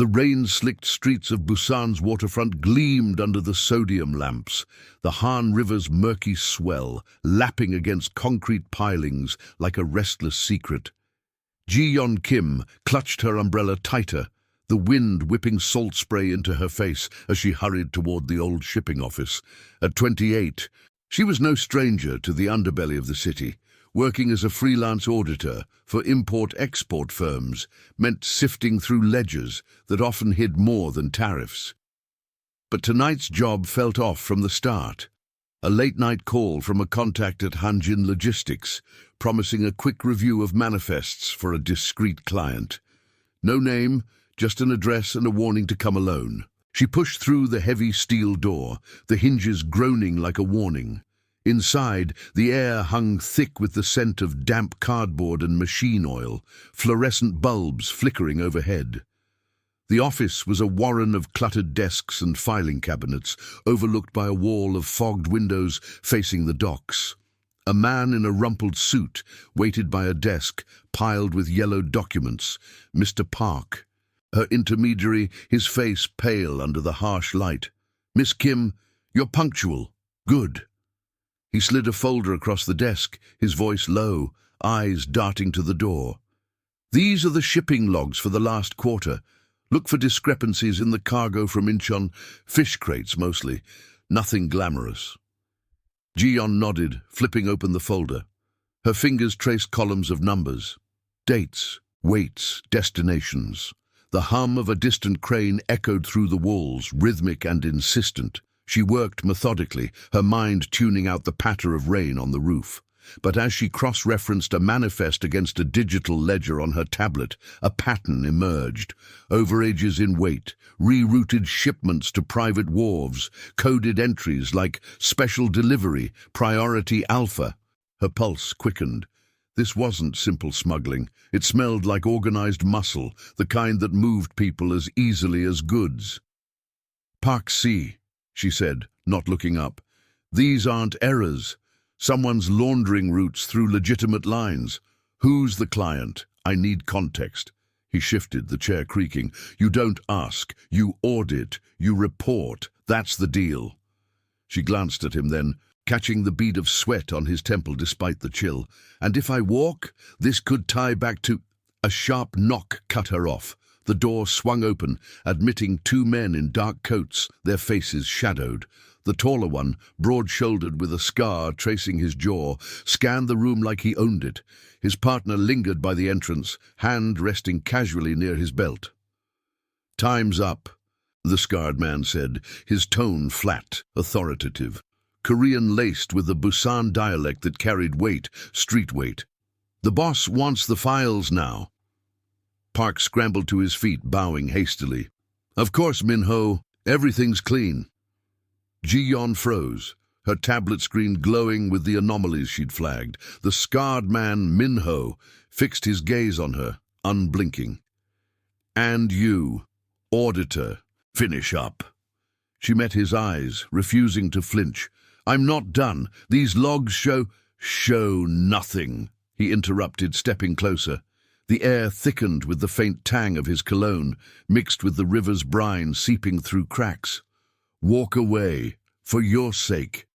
The rain-slicked streets of Busan's waterfront gleamed under the sodium lamps, the Han River's murky swell lapping against concrete pilings like a restless secret. Ji-yeon Kim clutched her umbrella tighter, the wind whipping salt spray into her face as she hurried toward the old shipping office. At 28, she was no stranger to the underbelly of the city. Working as a freelance auditor for import-export firms meant sifting through ledgers that often hid more than tariffs. But tonight's job felt off from the start. A late-night call from a contact at Hanjin Logistics, promising a quick review of manifests for a discreet client. No name, just an address and a warning to come alone. She pushed through the heavy steel door, the hinges groaning like a warning. Inside, the air hung thick with the scent of damp cardboard and machine oil, fluorescent bulbs flickering overhead. The office was a warren of cluttered desks and filing cabinets, overlooked by a wall of fogged windows facing the docks. A man in a rumpled suit waited by a desk piled with yellow documents, Mr. Park. Her intermediary, his face pale under the harsh light. "Miss Kim, you're punctual. Good." He slid a folder across the desk, his voice low, eyes darting to the door. "These are the shipping logs for the last quarter. Look for discrepancies in the cargo from Incheon, fish crates mostly, nothing glamorous." Ji-yeon nodded, flipping open the folder. Her fingers traced columns of numbers. Dates, weights, destinations. The hum of a distant crane echoed through the walls, rhythmic and insistent. She worked methodically, her mind tuning out the patter of rain on the roof. But as she cross-referenced a manifest against a digital ledger on her tablet, a pattern emerged. Overages in weight, rerouted shipments to private wharves, coded entries like special delivery, priority alpha. Her pulse quickened. This wasn't simple smuggling. It smelled like organized muscle, the kind that moved people as easily as goods. "Park C," she said, not looking up. "These aren't errors. Someone's laundering routes through legitimate lines. Who's the client? I need context." He shifted, the chair creaking. "You don't ask. You audit. You report. That's the deal." She glanced at him then, catching the bead of sweat on his temple despite the chill. "And if I walk, this could tie back to—" A sharp knock cut her off. The door swung open, admitting two men in dark coats, their faces shadowed. The taller one, broad-shouldered with a scar tracing his jaw, scanned the room like he owned it. His partner lingered by the entrance, hand resting casually near his belt. "Time's up," the scarred man said, his tone flat, authoritative. Korean laced with the Busan dialect that carried weight, street weight. "The boss wants the files now." Park scrambled to his feet, bowing hastily. "Of course, Min-ho. Everything's clean." Ji-yeon froze, her tablet screen glowing with the anomalies she'd flagged. The scarred man, Min-ho, fixed his gaze on her, unblinking. "And you, auditor, finish up." She met his eyes, refusing to flinch. "I'm not done. These logs show—" "Show nothing," he interrupted, stepping closer. The air thickened with the faint tang of his cologne, mixed with the river's brine seeping through cracks. "Walk away, for your sake."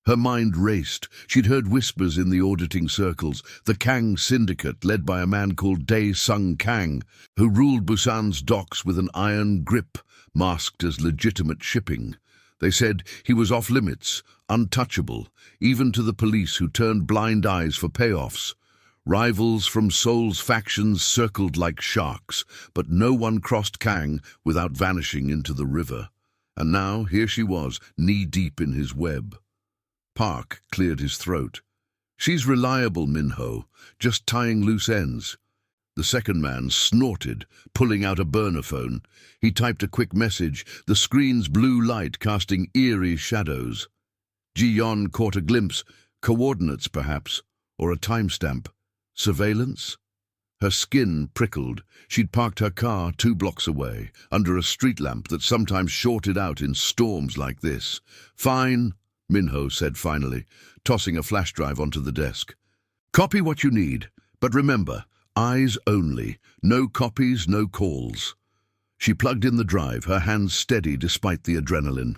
Her mind raced. She'd heard whispers in the auditing circles, the Kang syndicate led by a man called Dae-sung Kang, who ruled Busan's docks with an iron grip, masked as legitimate shipping. They said he was off-limits, untouchable, even to the police who turned blind eyes for payoffs. Rivals from Seoul's factions circled like sharks, but no one crossed Kang without vanishing into the river. And now, here she was, knee-deep in his web. Park cleared his throat. "She's reliable, Min-ho, just tying loose ends." The second man snorted, pulling out a burner phone. He typed a quick message, the screen's blue light casting eerie shadows. Ji-yeon caught a glimpse, coordinates perhaps, or a timestamp. Surveillance? Her skin prickled. She'd parked her car 2 blocks away, under a street lamp that sometimes shorted out in storms like this. "Fine," Min-ho said finally, tossing a flash drive onto the desk. "Copy what you need, but remember, eyes only. No copies, no calls." She plugged in the drive, her hands steady despite the adrenaline.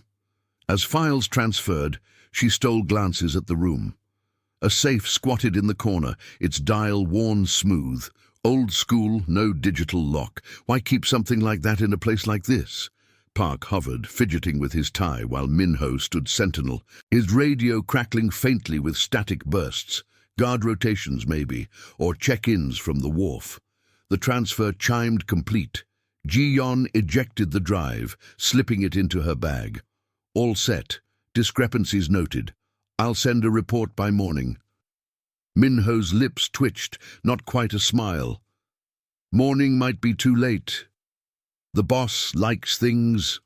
As files transferred, she stole glances at the room. A safe squatted in the corner, its dial worn smooth. Old school, no digital lock. Why keep something like that in a place like this? Park hovered, fidgeting with his tie, while Minho stood sentinel, his radio crackling faintly with static bursts. Guard rotations, maybe, or check-ins from the wharf. The transfer chimed complete. Ji-yeon ejected the drive, slipping it into her bag. All set. Discrepancies noted. I'll send a report by morning. Minho's lips twitched, not quite a smile. Morning might be too late. The boss likes things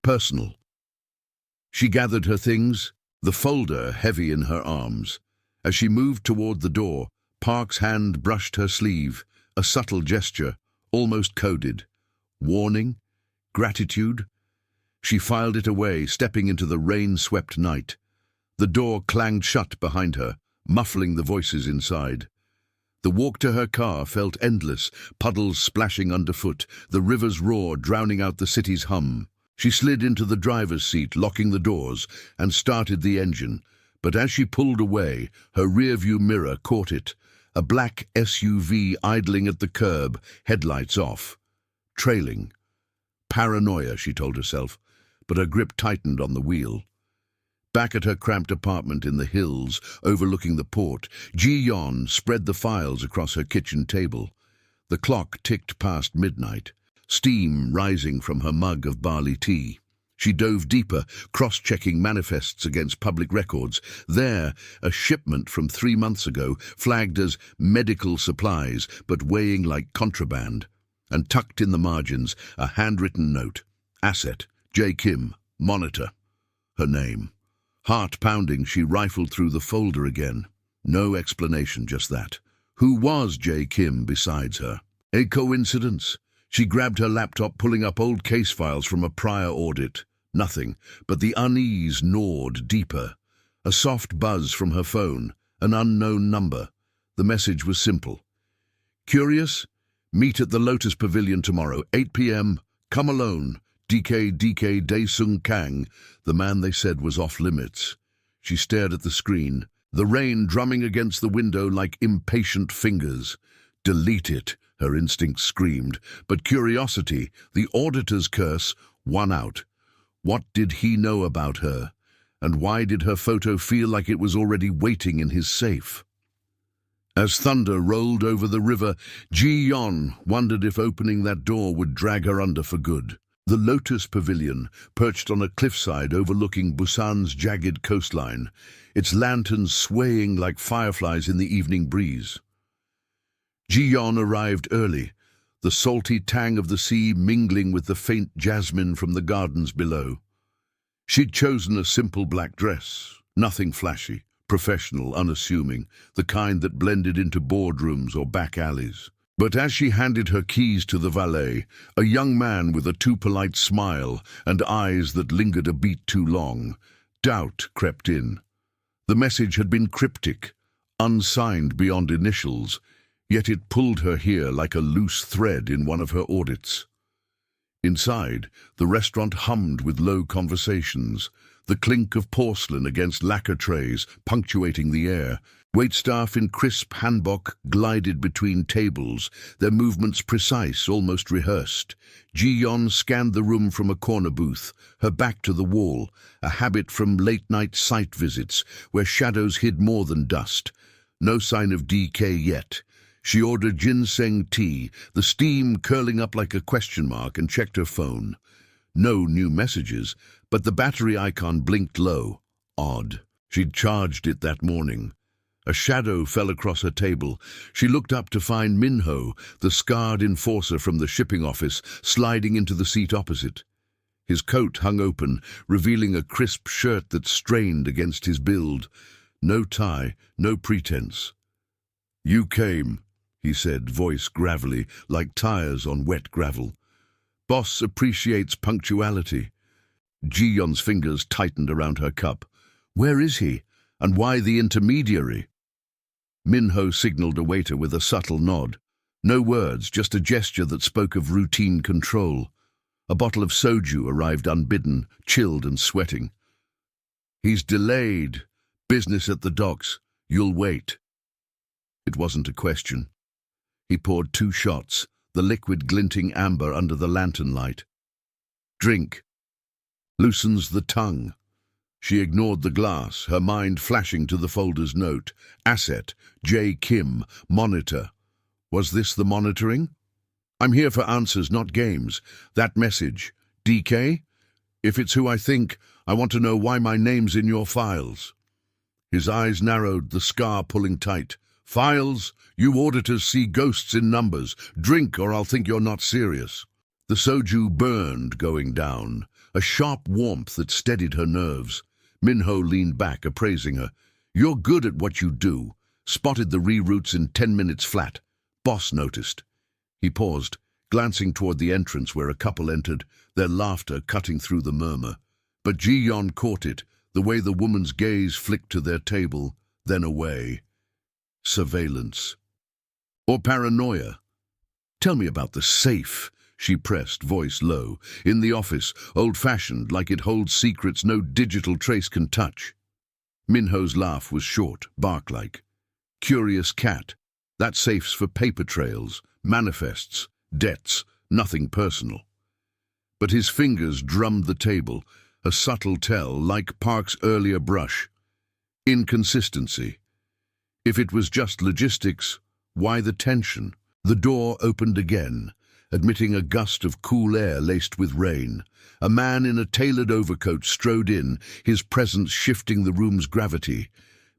personal. She gathered her things, the folder heavy in her arms. As she moved toward the door, Park's hand brushed her sleeve, a subtle gesture, almost coded. Warning? Gratitude? She filed it away, stepping into the rain-swept night. The door clanged shut behind her, muffling the voices inside. The walk to her car felt endless, puddles splashing underfoot, the river's roar drowning out the city's hum. She slid into the driver's seat, locking the doors, and started the engine. But as she pulled away, her rearview mirror caught it. A black SUV idling at the curb, headlights off. Trailing. Paranoia, she told herself, but her grip tightened on the wheel. Back at her cramped apartment in the hills, overlooking the port, Ji-yeon spread the files across her kitchen table. The clock ticked past midnight, steam rising from her mug of barley tea. She dove deeper, cross-checking manifests against public records. There, a shipment from 3 months ago, flagged as medical supplies, but weighing like contraband. And tucked in the margins, a handwritten note. Asset, J. Kim, monitor. Her name. Heart pounding, she rifled through the folder again. No explanation, just that. Who was J. Kim besides her? A coincidence? She grabbed her laptop, pulling up old case files from a prior audit. Nothing, but the unease gnawed deeper. A soft buzz from her phone, an unknown number. The message was simple. Curious? Meet at the Lotus Pavilion tomorrow, 8 p.m. Come alone. DK Daesung Kang, the man they said was off limits. She stared at the screen, the rain drumming against the window like impatient fingers. Delete it, her instinct screamed, but curiosity, the auditor's curse, won out. What did he know about her? And why did her photo feel like it was already waiting in his safe? As thunder rolled over the river, Ji-yeon wondered if opening that door would drag her under for good. The Lotus Pavilion, perched on a cliffside overlooking Busan's jagged coastline, its lanterns swaying like fireflies in the evening breeze. Ji-yeon arrived early, the salty tang of the sea mingling with the faint jasmine from the gardens below. She'd chosen a simple black dress, nothing flashy, professional, unassuming, the kind that blended into boardrooms or back alleys. But as she handed her keys to the valet, a young man with a too polite smile and eyes that lingered a beat too long, doubt crept in. The message had been cryptic, unsigned beyond initials, yet it pulled her here like a loose thread in one of her audits. Inside, the restaurant hummed with low conversations, the clink of porcelain against lacquer trays punctuating the air. Waitstaff in crisp hanbok glided between tables, their movements precise, almost rehearsed. Ji-yeon scanned the room from a corner booth, her back to the wall, a habit from late-night site visits, where shadows hid more than dust. No sign of DK yet. She ordered ginseng tea, the steam curling up like a question mark, and checked her phone. No new messages, but the battery icon blinked low. Odd. She'd charged it that morning. A shadow fell across her table. She looked up to find Minho, the scarred enforcer from the shipping office, sliding into the seat opposite. His coat hung open, revealing a crisp shirt that strained against his build. No tie, no pretense. "You came," he said, voice gravelly, like tires on wet gravel. "Boss appreciates punctuality." Ji-yeon's fingers tightened around her cup. "Where is he? And why the intermediary?" Minho signaled a waiter with a subtle nod. No words, just a gesture that spoke of routine control. A bottle of soju arrived unbidden, chilled and sweating. "He's delayed. Business at the docks. You'll wait." It wasn't a question. He poured 2 shots, the liquid glinting amber under the lantern light. "Drink. Loosens the tongue." She ignored the glass, her mind flashing to the folder's note. Asset, J. Kim, monitor. Was this the monitoring? "I'm here for answers, not games. That message. DK? If it's who I think, I want to know why my name's in your files." His eyes narrowed, the scar pulling tight. "Files? You auditors see ghosts in numbers. Drink or I'll think you're not serious." The soju burned going down, a sharp warmth that steadied her nerves. Minho leaned back, appraising her. "You're good at what you do. Spotted the reroutes in 10 minutes flat. Boss noticed." He paused, glancing toward the entrance where a couple entered, their laughter cutting through the murmur. But Ji-yeon caught it, the way the woman's gaze flicked to their table, then away. Surveillance. Or paranoia. "Tell me about the safe," she pressed, voice low. "In the office, old-fashioned, like it holds secrets no digital trace can touch." Minho's laugh was short, bark-like. "Curious cat. That safe's for paper trails, manifests, debts, nothing personal." But his fingers drummed the table, a subtle tell, like Park's earlier brush. Inconsistency. If it was just logistics, why the tension? The door opened again, admitting a gust of cool air laced with rain. A man in a tailored overcoat strode in, his presence shifting the room's gravity.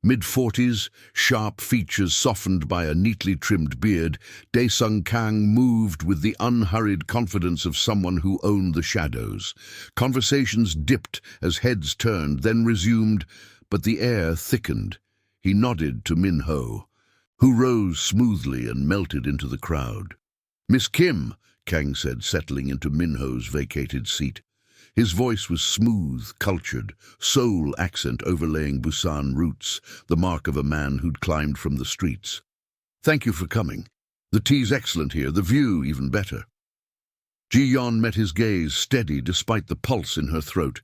Mid-40s, sharp features softened by a neatly trimmed beard, Dae-sung Kang moved with the unhurried confidence of someone who owned the shadows. Conversations dipped as heads turned, then resumed, but the air thickened. He nodded to Minho, who rose smoothly and melted into the crowd. "Miss Kim," Kang said, settling into Minho's vacated seat. His voice was smooth, cultured, Seoul accent overlaying Busan roots, the mark of a man who'd climbed from the streets. "Thank you for coming. The tea's excellent here, the view even better." Ji-yeon met his gaze, steady despite the pulse in her throat.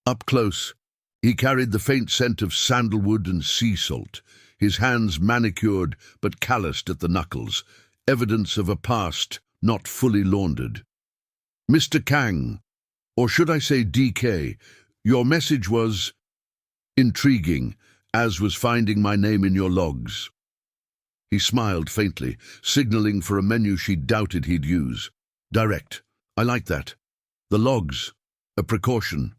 Up close, he carried the faint scent of sandalwood and sea salt, his hands manicured but calloused at the knuckles, evidence of a past not fully laundered. "Mr. Kang, or should I say DK, your message was intriguing, as was finding my name in your logs." He smiled faintly, signaling for a menu she doubted he'd use. "Direct. I like that. The logs. A precaution.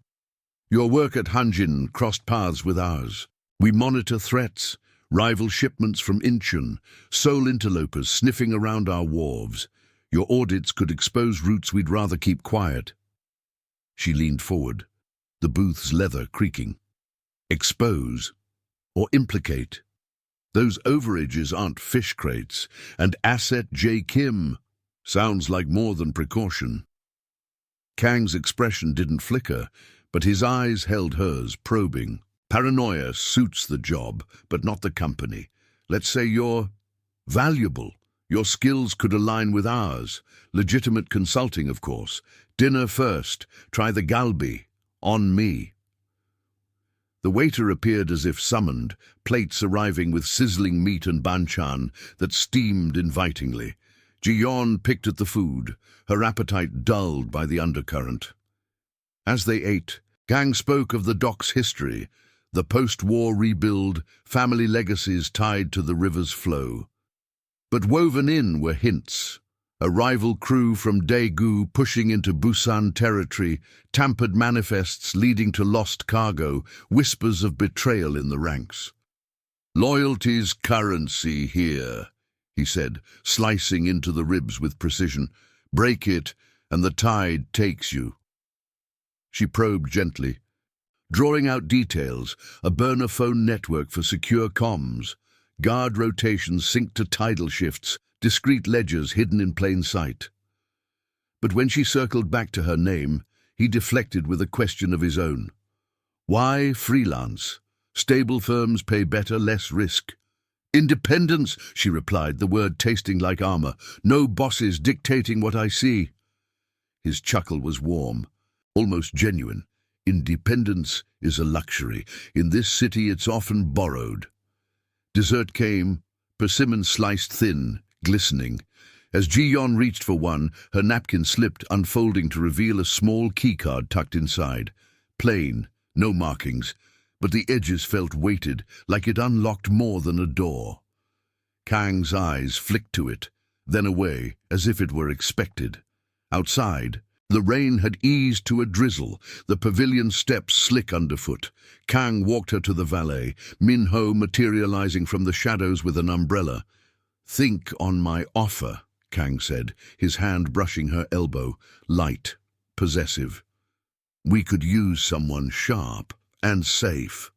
Your work at Hanjin crossed paths with ours. We monitor threats, rival shipments from Incheon, Seoul interlopers sniffing around our wharves. Your audits could expose routes we'd rather keep quiet." She leaned forward, the booth's leather creaking. "Expose? Or implicate? Those overages aren't fish crates, and Asset J. Kim sounds like more than precaution." Kang's expression didn't flicker, but his eyes held hers, probing. "Paranoia suits the job, but not the company. Let's say you're valuable. Your skills could align with ours. Legitimate consulting, of course. Dinner first. Try the galbi. On me." The waiter appeared as if summoned, plates arriving with sizzling meat and banchan that steamed invitingly. Ji-yeon picked at the food, her appetite dulled by the undercurrent. As they ate, Kang spoke of the dock's history, the post-war rebuild, family legacies tied to the river's flow. But woven in were hints. A rival crew from Daegu pushing into Busan territory, tampered manifests leading to lost cargo, whispers of betrayal in the ranks. "Loyalty's currency here," he said, slicing into the ribs with precision. "Break it, and the tide takes you." She probed gently, drawing out details, a burner phone network for secure comms, guard rotations synced to tidal shifts, discreet ledgers hidden in plain sight. But when she circled back to her name, he deflected with a question of his own. "Why freelance? Stable firms pay better, less risk." Independence, she replied, the word tasting like armor. No bosses dictating what I see. His chuckle was warm, almost genuine. Independence is a luxury. In this city it's often borrowed. Dessert came, persimmon sliced thin, glistening. As Ji-yeon reached for one, her napkin slipped, unfolding to reveal a small keycard tucked inside. Plain, no markings, but the edges felt weighted, like it unlocked more than a door. Kang's eyes flicked to it, then away, as if it were expected. Outside, the rain had eased to a drizzle, the pavilion steps slick underfoot. Kang walked her to the valet, Min-ho materializing from the shadows with an umbrella. "Think on my offer," Kang said, his hand brushing her elbow, light, possessive. "We could use someone sharp and safe."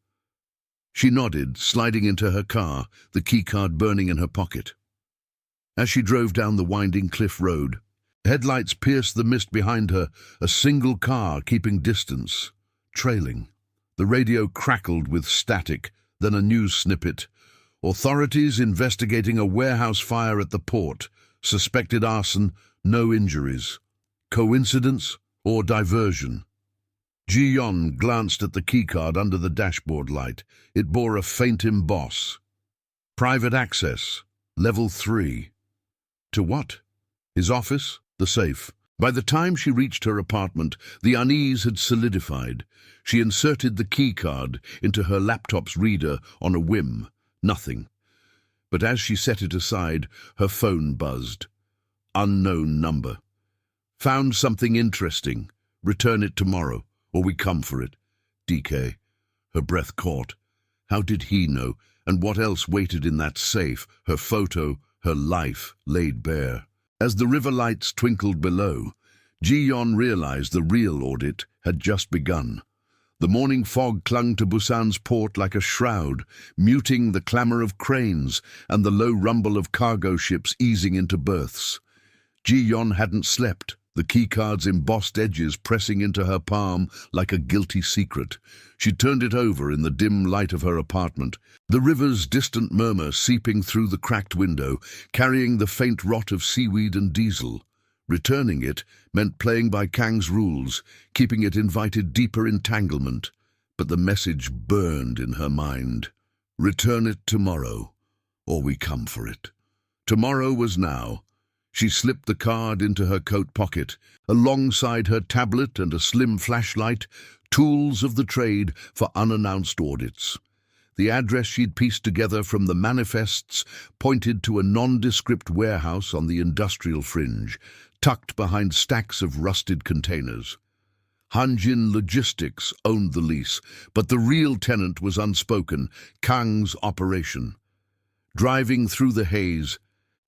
She nodded, sliding into her car, the keycard burning in her pocket. As she drove down the winding cliff road, headlights pierced the mist behind her, a single car keeping distance, trailing. The radio crackled with static, then a news snippet. Authorities investigating a warehouse fire at the port. Suspected arson, no injuries. Coincidence or diversion? Ji-yeon glanced at the keycard under the dashboard light. It bore a faint emboss. Private access, level 3. To what? His office? The safe. By the time she reached her apartment, the unease had solidified. She inserted the keycard into her laptop's reader on a whim. Nothing. But as she set it aside, her phone buzzed. Unknown number. Found something interesting. Return it tomorrow, or we come for it. DK. Her breath caught. How did he know? And what else waited in that safe? Her photo, her life, laid bare. As the river lights twinkled below, Ji-yeon realized the real audit had just begun. The morning fog clung to Busan's port like a shroud, muting the clamor of cranes and the low rumble of cargo ships easing into berths. Ji-yeon hadn't slept, the keycard's embossed edges pressing into her palm like a guilty secret. She turned it over in the dim light of her apartment, the river's distant murmur seeping through the cracked window, carrying the faint rot of seaweed and diesel. Returning it meant playing by Kang's rules, keeping it invited deeper entanglement. But the message burned in her mind. Return it tomorrow, or we come for it. Tomorrow was now. She slipped the card into her coat pocket, alongside her tablet and a slim flashlight, tools of the trade for unannounced audits. The address she'd pieced together from the manifests pointed to a nondescript warehouse on the industrial fringe, tucked behind stacks of rusted containers. Hanjin Logistics owned the lease, but the real tenant was unspoken, Kang's operation. Driving through the haze,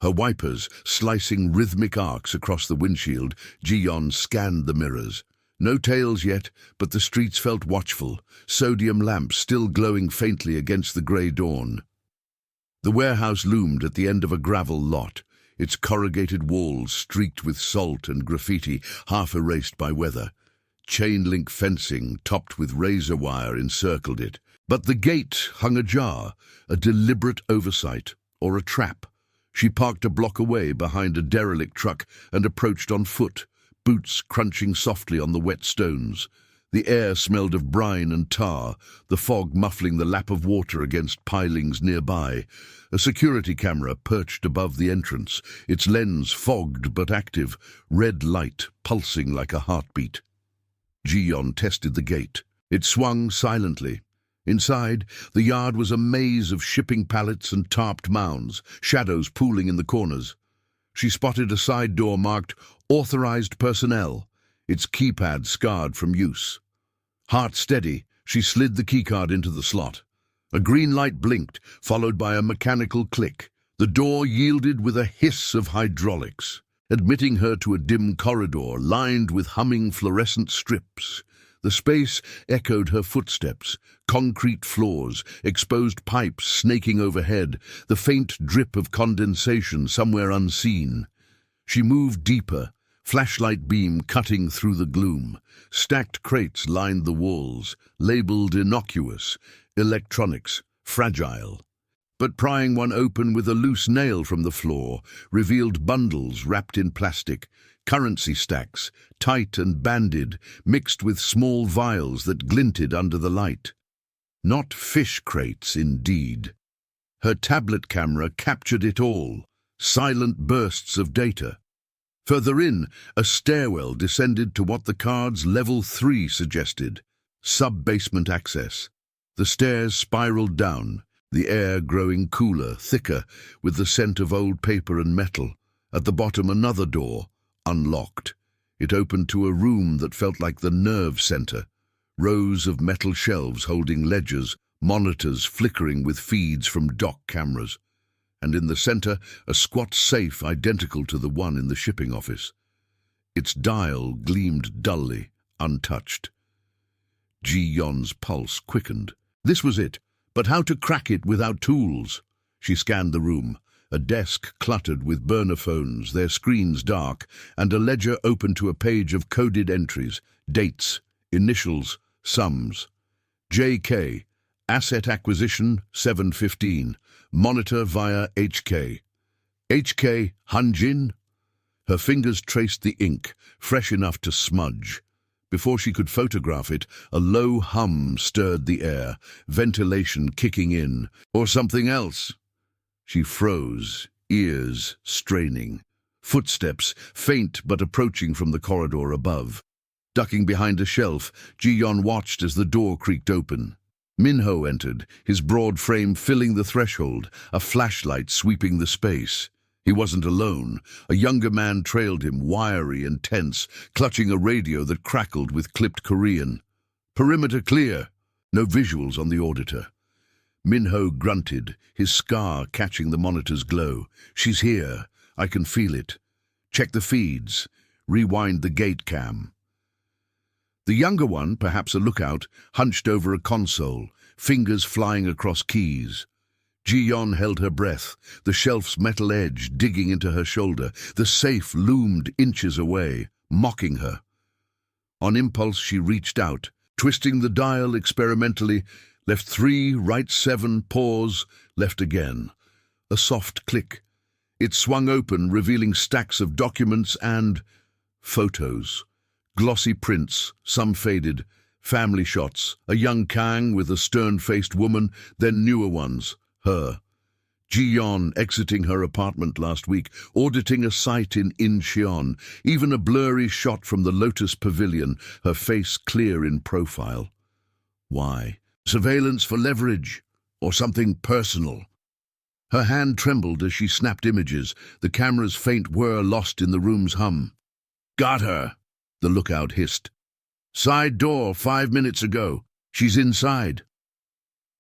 her wipers slicing rhythmic arcs across the windshield, Ji-yeon scanned the mirrors. No tails yet, but the streets felt watchful, sodium lamps still glowing faintly against the grey dawn. The warehouse loomed at the end of a gravel lot, its corrugated walls streaked with salt and graffiti, half erased by weather. Chain-link fencing, topped with razor wire, encircled it. But the gate hung ajar, a deliberate oversight, or a trap. She parked a block away behind a derelict truck and approached on foot, boots crunching softly on the wet stones. The air smelled of brine and tar, the fog muffling the lap of water against pilings nearby. A security camera perched above the entrance, its lens fogged but active, red light pulsing like a heartbeat. Ji-yeon tested the gate. It swung silently. Inside, the yard was a maze of shipping pallets and tarped mounds, shadows pooling in the corners. She spotted a side door marked Authorized Personnel, its keypad scarred from use. Heart steady, she slid the keycard into the slot. A green light blinked, followed by a mechanical click. The door yielded with a hiss of hydraulics, admitting her to a dim corridor lined with humming fluorescent strips. The space echoed her footsteps, concrete floors, exposed pipes snaking overhead, the faint drip of condensation somewhere unseen. She moved deeper, flashlight beam cutting through the gloom. Stacked crates lined the walls, labeled innocuous, electronics, fragile. But prying one open with a loose nail from the floor revealed bundles wrapped in plastic, currency stacks, tight and banded, mixed with small vials that glinted under the light. Not fish crates, indeed. Her tablet camera captured it all, silent bursts of data. Further in, a stairwell descended to what the card's level 3 suggested, sub-basement access. The stairs spiraled down, the air growing cooler, thicker, with the scent of old paper and metal. At the bottom, another door, unlocked. It opened to a room that felt like the nerve center. Rows of metal shelves holding ledgers, monitors flickering with feeds from dock cameras. And in the center, a squat safe identical to the one in the shipping office. Its dial gleamed dully, untouched. Ji-yon's pulse quickened. This was it, but how to crack it without tools? She scanned the room. A desk cluttered with burner phones, their screens dark, and a ledger open to a page of coded entries, dates, initials, sums. JK, asset acquisition 715, monitor via HK. HK, Hanjin? Her fingers traced the ink, fresh enough to smudge. Before she could photograph it, a low hum stirred the air, ventilation kicking in, or something else. She froze, ears straining. Footsteps, faint but approaching from the corridor above. Ducking behind a shelf, Ji-yon watched as the door creaked open. Min-ho entered, his broad frame filling the threshold, a flashlight sweeping the space. He wasn't alone. A younger man trailed him, wiry and tense, clutching a radio that crackled with clipped Korean. Perimeter clear. No visuals on the auditor. Min-ho grunted, his scar catching the monitor's glow. She's here. I can feel it. Check the feeds. Rewind the gate cam. The younger one, perhaps a lookout, hunched over a console, fingers flying across keys. Ji-yon held her breath, the shelf's metal edge digging into her shoulder. The safe loomed inches away, mocking her. On impulse, she reached out, twisting the dial experimentally, left 3, right 7, pause, left again. A soft click. It swung open, revealing stacks of documents and photos. Glossy prints, some faded, family shots, a young Kang with a stern-faced woman, then newer ones. Her. Ji-yon exiting her apartment last week, auditing a site in Incheon, even a blurry shot from the Lotus Pavilion, her face clear in profile. Why? Surveillance for leverage, or something personal? Her hand trembled as she snapped images, the camera's faint whir lost in the room's hum. Got her, the lookout hissed. Side door 5 minutes ago. She's inside.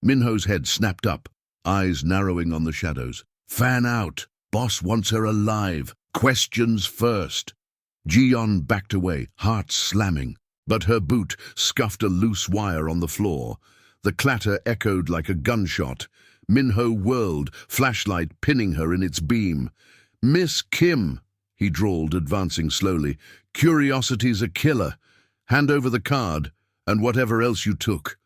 Min-ho's head snapped up, eyes narrowing on the shadows. Fan out. Boss wants her alive. Questions first. Ji-yon backed away, heart slamming, but her boot scuffed a loose wire on the floor. The clatter echoed like a gunshot. Min-ho whirled, flashlight pinning her in its beam. Miss Kim, he drawled, advancing slowly. Curiosity's a killer. Hand over the card, and whatever else you took.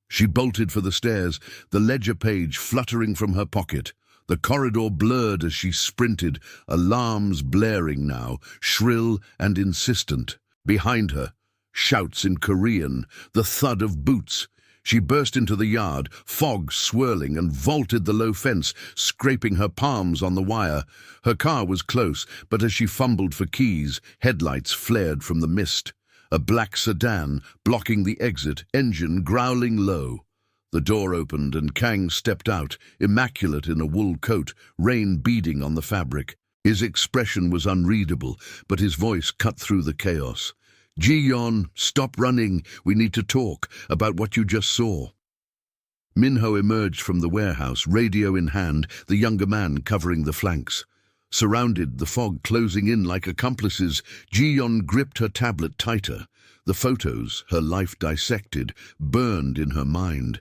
She bolted for the stairs, the ledger page fluttering from her pocket. The corridor blurred as she sprinted, alarms blaring now, shrill and insistent. Behind her, shouts in Korean, the thud of boots. She burst into the yard, fog swirling, and vaulted the low fence, scraping her palms on the wire. Her car was close, but as she fumbled for keys, headlights flared from the mist. A black sedan, blocking the exit, engine growling low. The door opened and Kang stepped out, immaculate in a wool coat, rain beading on the fabric. His expression was unreadable, but his voice cut through the chaos. Ji-yon, stop running. We need to talk about what you just saw. Min-ho emerged from the warehouse, radio in hand, the younger man covering the flanks. Surrounded, the fog closing in like accomplices, Ji-yon gripped her tablet tighter. The photos, her life dissected, burned in her mind.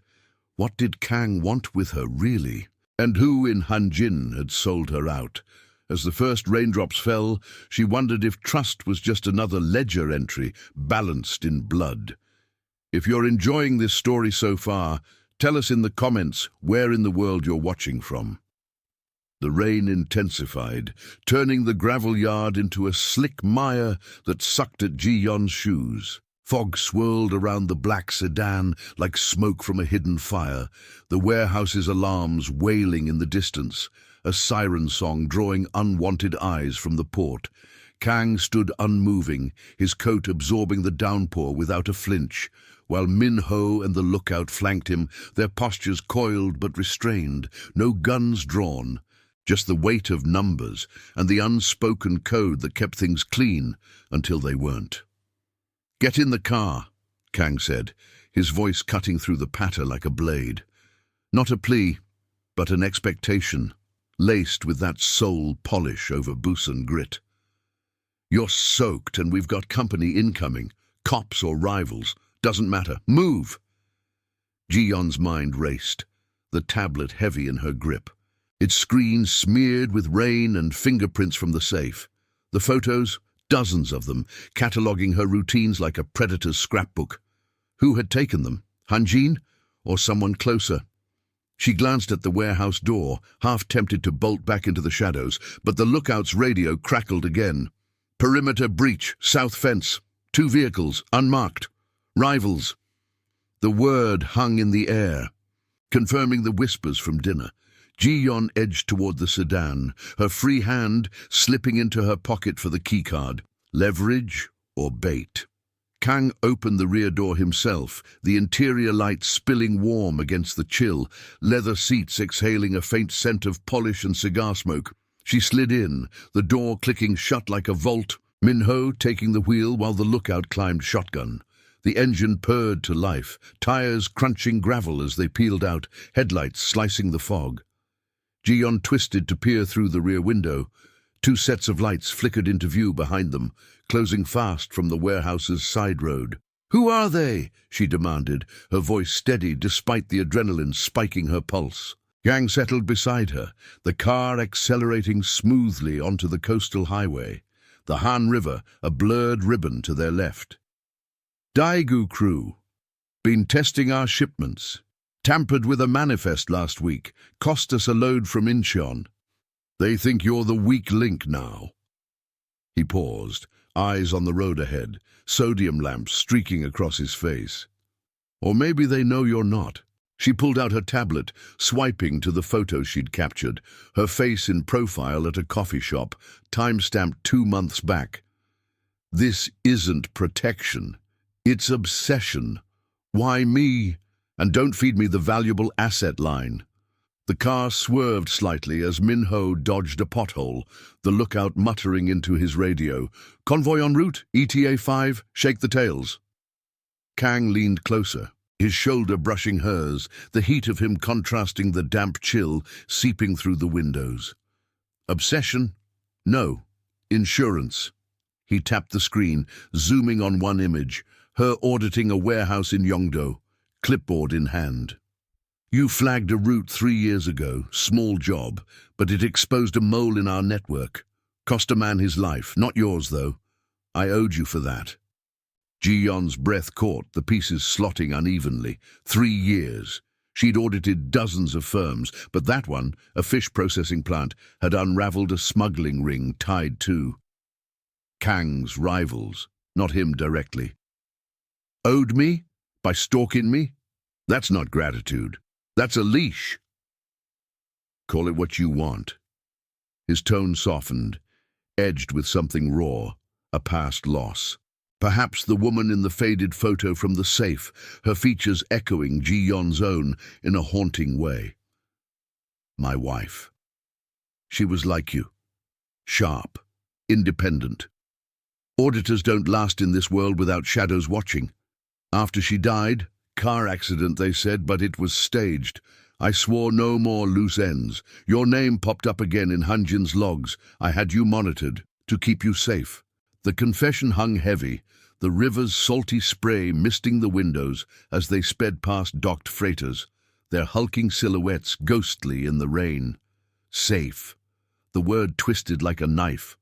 What did Kang want with her, really? And who in Hanjin had sold her out? As the first raindrops fell, she wondered if trust was just another ledger entry, balanced in blood. If you're enjoying this story so far, Tell us in the comments where in the world you're watching from. The rain intensified, turning the gravel yard into a slick mire that sucked at Ji-yeon's shoes. Fog swirled around the black sedan like smoke from a hidden fire, the warehouse's alarms wailing in the distance, a siren song drawing unwanted eyes from the port. Kang stood unmoving, his coat absorbing the downpour without a flinch, while Min-ho and the lookout flanked him, their postures coiled but restrained, no guns drawn. Just the weight of numbers and the unspoken code that kept things clean until they weren't. "Get in the car," Kang said, his voice cutting through the patter like a blade. Not a plea, but an expectation, laced with that soul polish over Busan grit. "You're soaked and we've got company incoming, cops or rivals, doesn't matter. Move!" Ji-yeon's mind raced, the tablet heavy in her grip. Its screen smeared with rain and fingerprints from the safe. The photos, dozens of them, cataloguing her routines like a predator's scrapbook. Who had taken them? Hanjin? Or someone closer? She glanced at the warehouse door, half tempted to bolt back into the shadows, but the lookout's radio crackled again. "Perimeter breach, south fence. 2 vehicles, unmarked. Rivals." The word hung in the air, confirming the whispers from dinner. Ji-yeon edged toward the sedan, her free hand slipping into her pocket for the keycard. Leverage or bait? Kang opened the rear door himself, the interior light spilling warm against the chill, leather seats exhaling a faint scent of polish and cigar smoke. She slid in, the door clicking shut like a vault, Min-ho taking the wheel while the lookout climbed shotgun. The engine purred to life, tires crunching gravel as they peeled out, headlights slicing the fog. Ji-yeon twisted to peer through the rear window. 2 sets of lights flickered into view behind them, closing fast from the warehouse's side road. "Who are they?" she demanded, her voice steady despite the adrenaline spiking her pulse. Kang settled beside her, the car accelerating smoothly onto the coastal highway, the Han River a blurred ribbon to their left. "Daegu crew. Been testing our shipments. Tampered with a manifest last week, cost us a load from Incheon. They think you're the weak link now." He paused, eyes on the road ahead, sodium lamps streaking across his face. "Or maybe they know you're not." She pulled out her tablet, swiping to the photo she'd captured, her face in profile at a coffee shop, time-stamped 2 months back. "This isn't protection. It's obsession. Why me? And don't feed me the valuable asset line." The car swerved slightly as Min-ho dodged a pothole, the lookout muttering into his radio. "Convoy en route, ETA 5, shake the tails." Kang leaned closer, his shoulder brushing hers, the heat of him contrasting the damp chill seeping through the windows. "Obsession? No. Insurance." He tapped the screen, zooming on one image, her auditing a warehouse in Yongdo, clipboard in hand. "You flagged a route 3 years ago, small job, but it exposed a mole in our network. Cost a man his life, not yours though. I owed you for that." Ji-yeon's breath caught, the pieces slotting unevenly. 3 years. She'd audited dozens of firms, but that one, a fish processing plant, had unraveled a smuggling ring tied to Kang's rivals, not him directly. "Owed me? By stalking me? That's not gratitude. That's a leash." "Call it what you want." His tone softened, edged with something raw, a past loss. Perhaps the woman in the faded photo from the safe, her features echoing Ji-yeon's own in a haunting way. "My wife. She was like you. Sharp. Independent. Auditors don't last in this world without shadows watching. After she died, car accident they said, but it was staged. I swore no more loose ends. Your name popped up again in Hanjin's logs. I had you monitored, to keep you safe." The confession hung heavy, the river's salty spray misting the windows as they sped past docked freighters, their hulking silhouettes ghostly in the rain. Safe. The word twisted like a knife.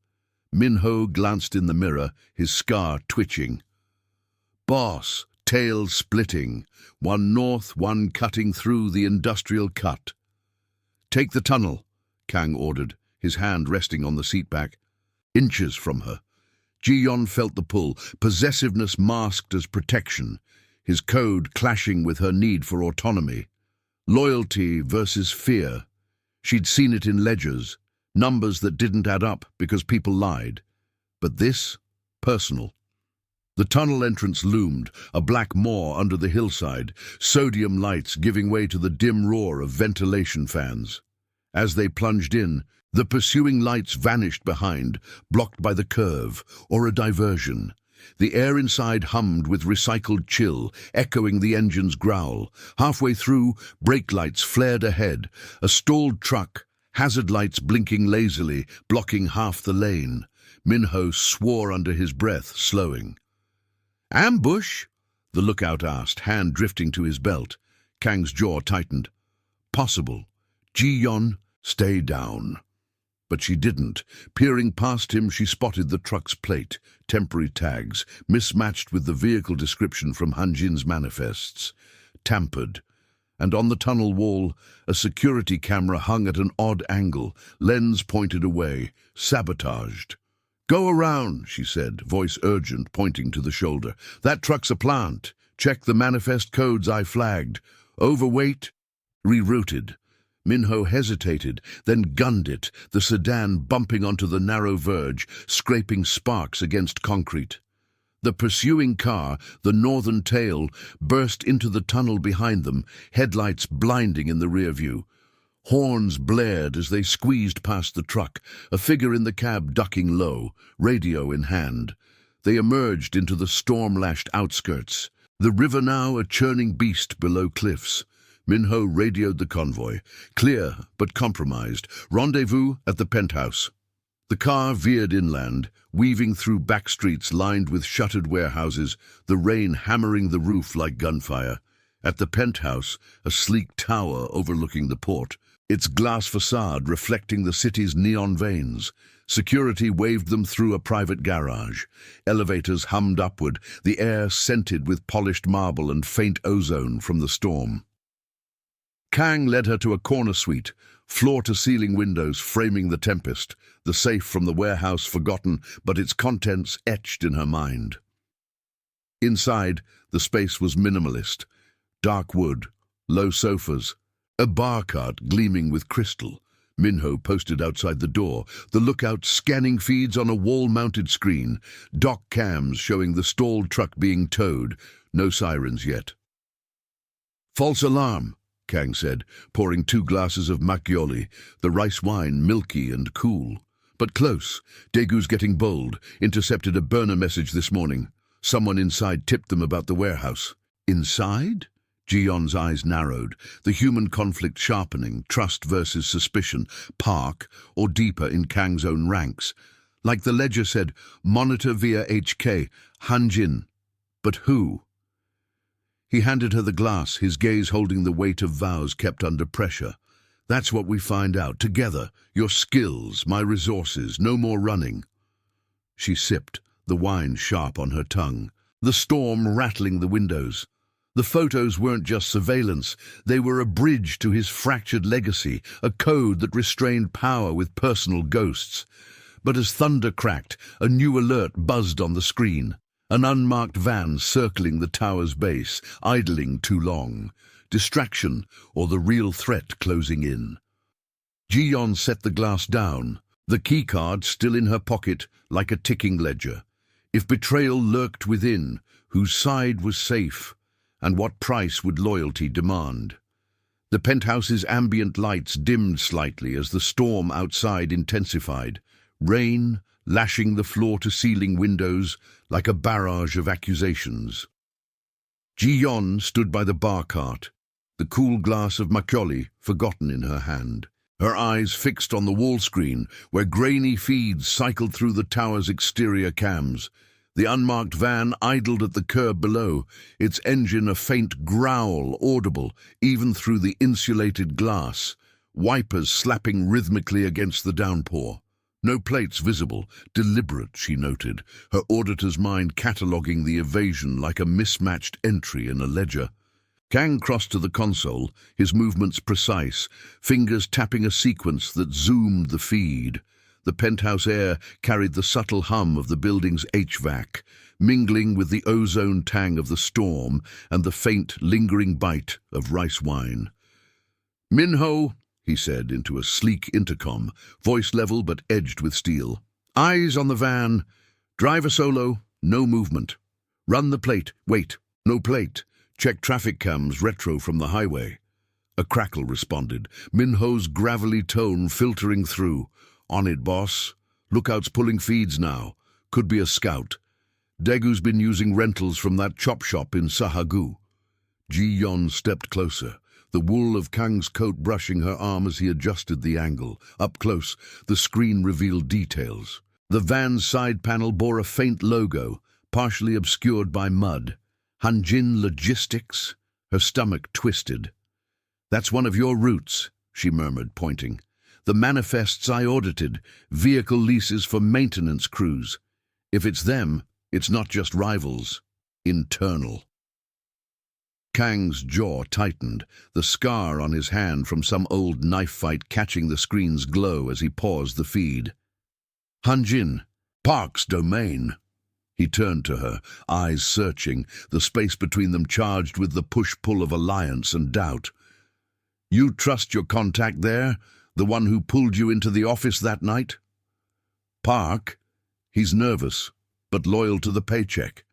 Min-ho glanced in the mirror, his scar twitching. "Boss, tail splitting, one north, one cutting through the industrial cut. "Take the tunnel," Kang ordered, his hand resting on the seatback. Inches from her, Ji-yeon felt the pull, possessiveness masked as protection, his code clashing with her need for autonomy. Loyalty versus fear. She'd seen it in ledgers, numbers that didn't add up because people lied. But this? Personal. The tunnel entrance loomed, a black maw under the hillside, sodium lights giving way to the dim roar of ventilation fans. As they plunged in, the pursuing lights vanished behind, blocked by the curve, or a diversion. The air inside hummed with recycled chill, echoing the engine's growl. Halfway through, brake lights flared ahead, a stalled truck, hazard lights blinking lazily, blocking half the lane. Minho swore under his breath, slowing. "Ambush?" the lookout asked, hand drifting to his belt. Kang's jaw tightened. "Possible. Ji-yeon, stay down." But she didn't. Peering past him, she spotted the truck's plate, temporary tags, mismatched with the vehicle description from Hanjin's manifests. Tampered. And on the tunnel wall, a security camera hung at an odd angle, lens pointed away, sabotaged. "Go around," she said, voice urgent, pointing to the shoulder. "That truck's a plant. Check the manifest codes I flagged. Overweight, rerouted." Minho hesitated, then gunned it, the sedan bumping onto the narrow verge, scraping sparks against concrete. The pursuing car, the northern tail, burst into the tunnel behind them, headlights blinding in the rear view. Horns blared as they squeezed past the truck, a figure in the cab ducking low, radio in hand. They emerged into the storm-lashed outskirts. The river now a churning beast below cliffs. Minho radioed the convoy. Clear, but compromised. Rendezvous at the penthouse. The car veered inland, weaving through back streets lined with shuttered warehouses, the rain hammering the roof like gunfire. At the penthouse, a sleek tower overlooking the port, its glass facade reflecting the city's neon veins. Security waved them through a private garage. Elevators hummed upward, the air scented with polished marble and faint ozone from the storm. Kang led her to a corner suite, floor-to-ceiling windows framing the tempest, the safe from the warehouse forgotten, but its contents etched in her mind. Inside, the space was minimalist. Dark wood, low sofas, a bar cart gleaming with crystal. Minho posted outside the door, the lookout scanning feeds on a wall-mounted screen, dock cams showing the stalled truck being towed, no sirens yet. "False alarm," Kang said, pouring 2 glasses of macchioli, the rice wine milky and cool. "But close. Daegu's getting bold. Intercepted a burner message this morning. Someone inside tipped them about the warehouse." "Inside?" Ji-yeon's eyes narrowed, the human conflict sharpening, trust versus suspicion, park or deeper in Kang's own ranks. Like the ledger said, monitor via HK, Hanjin. But who? He handed her the glass, his gaze holding the weight of vows kept under pressure. "That's what we find out, together. Your skills, my resources, no more running." She sipped, the wine sharp on her tongue, the storm rattling the windows. The photos weren't just surveillance, they were a bridge to his fractured legacy, a code that restrained power with personal ghosts. But as thunder cracked, a new alert buzzed on the screen. An unmarked van circling the tower's base, idling too long. Distraction, or the real threat closing in. Ji-yeon set the glass down, the keycard still in her pocket like a ticking ledger. If betrayal lurked within, whose side was safe, and what price would loyalty demand? The penthouse's ambient lights dimmed slightly as the storm outside intensified. Rain, lashing the floor-to-ceiling windows like a barrage of accusations. Ji-yeon stood by the bar cart, the cool glass of macchioli forgotten in her hand, her eyes fixed on the wall screen where grainy feeds cycled through the tower's exterior cams. The unmarked van idled at the curb below, its engine a faint growl audible even through the insulated glass, wipers slapping rhythmically against the downpour. No plates visible, deliberate, she noted, her auditor's mind cataloguing the evasion like a mismatched entry in a ledger. Kang crossed to the console, his movements precise, fingers tapping a sequence that zoomed the feed. The penthouse air carried the subtle hum of the building's HVAC, mingling with the ozone tang of the storm and the faint, lingering bite of rice wine. "Minho," he said into a sleek intercom, voice level but edged with steel. "Eyes on the van. Driver solo, no movement. Run the plate. Wait, no plate. Check traffic cams retro from the highway." A crackle responded, Minho's gravelly tone filtering through. "On it, boss. Lookouts pulling feeds now. Could be a scout. Dagu's been using rentals from that chop shop in Sahagu." Ji-yon stepped closer, the wool of Kang's coat brushing her arm as he adjusted the angle. Up close, the screen revealed details. The van's side panel bore a faint logo, partially obscured by mud. "Hanjin Logistics?" Her stomach twisted. "That's one of your routes," she murmured, pointing. "The manifests I audited, vehicle leases for maintenance crews. If it's them, it's not just rivals. Internal." Kang's jaw tightened, the scar on his hand from some old knife fight catching the screen's glow as he paused the feed. "Hanjin, Park's domain." He turned to her, eyes searching, the space between them charged with the push-pull of alliance and doubt. "You trust your contact there, the one who pulled you into the office that night?" "Park? He's nervous, but loyal to the paycheck."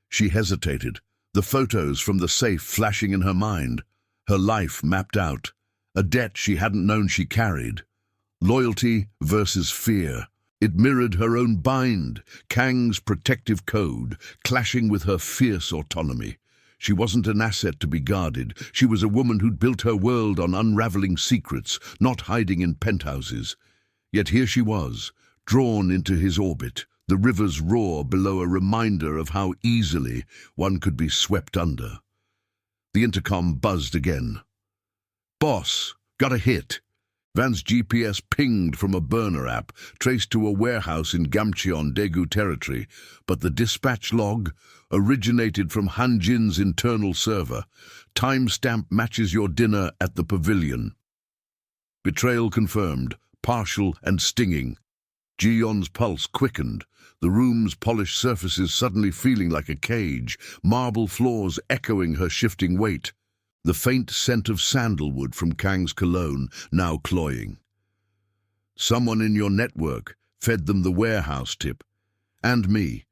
She hesitated, the photos from the safe flashing in her mind, her life mapped out, a debt she hadn't known she carried. Loyalty versus fear. It mirrored her own bind, Kang's protective code, clashing with her fierce autonomy. She wasn't an asset to be guarded. She was a woman who'd built her world on unraveling secrets, not hiding in penthouses. Yet here she was, drawn into his orbit, the river's roar below a reminder of how easily one could be swept under. The intercom buzzed again. "Boss, got a hit." Van's GPS pinged from a burner app, traced to a warehouse in Gamcheon, Daegu territory, but the dispatch log originated from Hanjin's internal server. Timestamp matches your dinner at the pavilion. Betrayal confirmed, partial and stinging. Ji-yon's pulse quickened, the room's polished surfaces suddenly feeling like a cage, marble floors echoing her shifting weight. The faint scent of sandalwood from Kang's cologne now cloying. "Someone in your network fed them the warehouse tip. And me.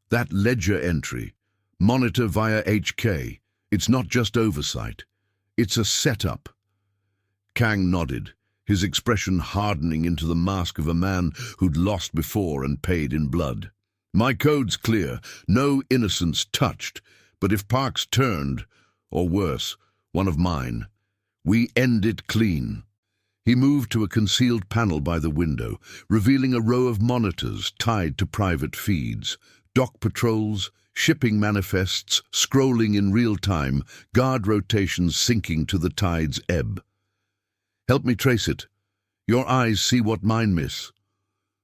That ledger entry. Monitor via HK. It's not just oversight. It's a setup." Kang nodded, his expression hardening into the mask of a man who'd lost before and paid in blood. "My code's clear. No innocence touched. But if Parks turned, or worse, one of mine, we end it clean." He moved to a concealed panel by the window, revealing a row of monitors tied to private feeds. Dock patrols, shipping manifests, scrolling in real time, guard rotations syncing to the tide's ebb. "Help me trace it. Your eyes see what mine miss."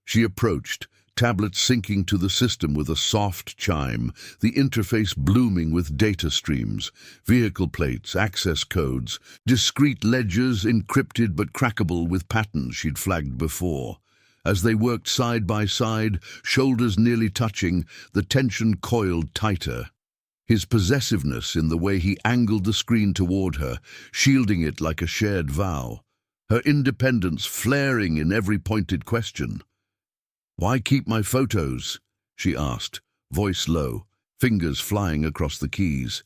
She approached, tablet syncing to the system with a soft chime, the interface blooming with data streams, vehicle plates, access codes, discrete ledgers encrypted but crackable with patterns she'd flagged before. As they worked side by side, shoulders nearly touching, the tension coiled tighter. His possessiveness in the way he angled the screen toward her, shielding it like a shared vow. Her independence flaring in every pointed question. "Why keep my photos?" she asked, voice low, fingers flying across the keys.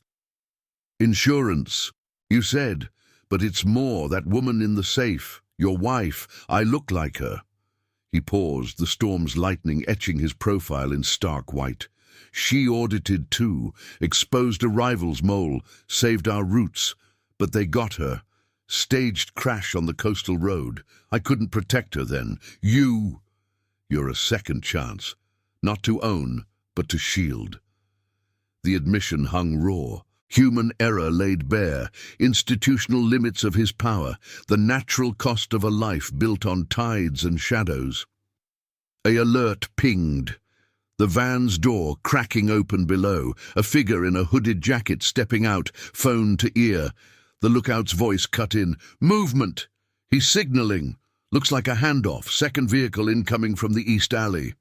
"Insurance, you said, but it's more, that woman in the safe, your wife, I look like her." He paused, the storm's lightning etching his profile in stark white. "She audited too, exposed a rival's mole, saved our roots, but they got her. Staged crash on the coastal road. I couldn't protect her then. You're a second chance, not to own, but to shield." The admission hung raw. Human error laid bare, institutional limits of his power, the natural cost of a life built on tides and shadows. A alert pinged. The van's door cracking open below, a figure in a hooded jacket stepping out, phone to ear. The lookout's voice cut in. Movement! He's signaling. Looks like a handoff, second vehicle incoming from the east alley.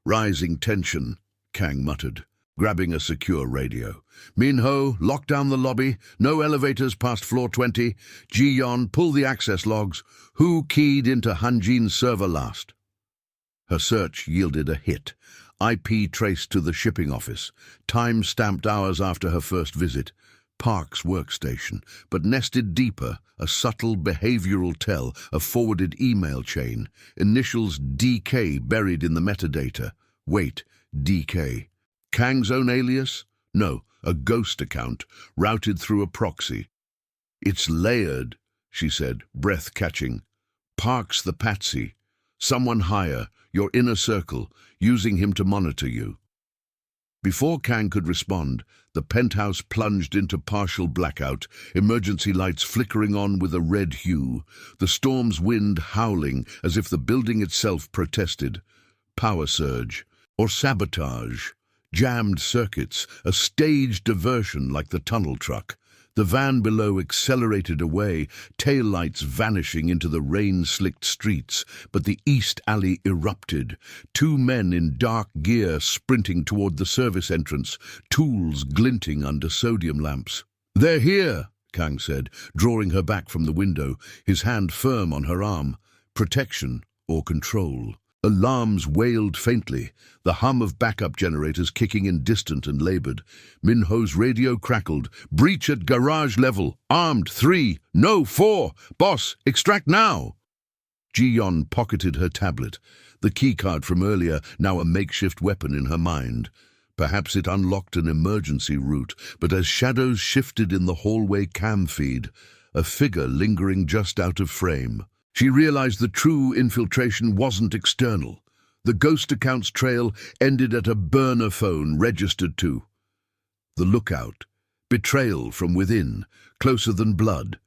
Rising tension, Kang muttered, grabbing a secure radio. Min-ho, lock down the lobby. No elevators past floor 20. Ji-yeon, pull the access logs. Who keyed into Hanjin's server last? Her search yielded a hit. IP traced to the shipping office. Time-stamped hours after her first visit. Park's workstation. But nested deeper, a subtle behavioral tell, a forwarded email chain. Initials DK buried in the metadata. Wait, DK. Kang's own alias? No, a ghost account, routed through a proxy. It's layered, she said, breath catching. Park's the patsy. Someone higher, your inner circle, using him to monitor you. Before Kang could respond, the penthouse plunged into partial blackout, emergency lights flickering on with a red hue, the storm's wind howling as if the building itself protested. Power surge, or sabotage, jammed circuits, a staged diversion like the tunnel truck. The van below accelerated away, taillights vanishing into the rain-slicked streets, but the east alley erupted. Two men in dark gear sprinting toward the service entrance, tools glinting under sodium lamps. "They're here," Kang said, drawing her back from the window, his hand firm on her arm. Protection or control. Alarms wailed faintly, the hum of backup generators kicking in distant and labored. Min-ho's radio crackled. "Breach at garage level. Armed. 3. No, 4. Boss, extract now." Ji-yeon pocketed her tablet, the keycard from earlier now a makeshift weapon in her mind. Perhaps it unlocked an emergency route, but as shadows shifted in the hallway cam feed, a figure lingering just out of frame. She realized the true infiltration wasn't external. The ghost account's trail ended at a burner phone registered to the lookout. Betrayal from within, closer than blood.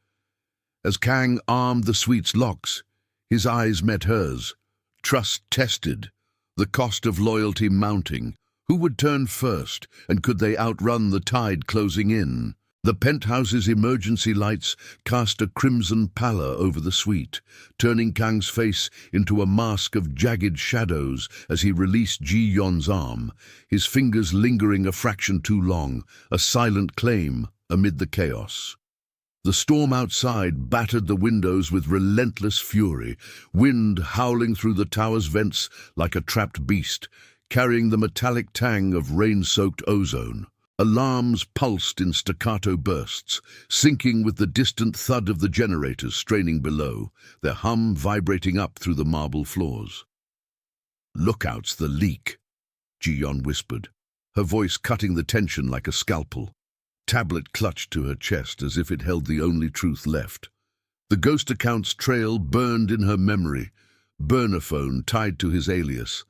As Kang armed the suite's locks, his eyes met hers. Trust tested, the cost of loyalty mounting. Who would turn first, and could they outrun the tide closing in? The penthouse's emergency lights cast a crimson pallor over the suite, turning Kang's face into a mask of jagged shadows as he released Ji-yeon's arm, his fingers lingering a fraction too long, a silent claim amid the chaos. The storm outside battered the windows with relentless fury, wind howling through the tower's vents like a trapped beast, carrying the metallic tang of rain-soaked ozone. Alarms pulsed in staccato bursts, syncing with the distant thud of the generators straining below, their hum vibrating up through the marble floors. "Lookouts the leak," Ji-yeon whispered, her voice cutting the tension like a scalpel. Tablet clutched to her chest as if it held the only truth left. The ghost account's trail burned in her memory, burner phone tied to his alias.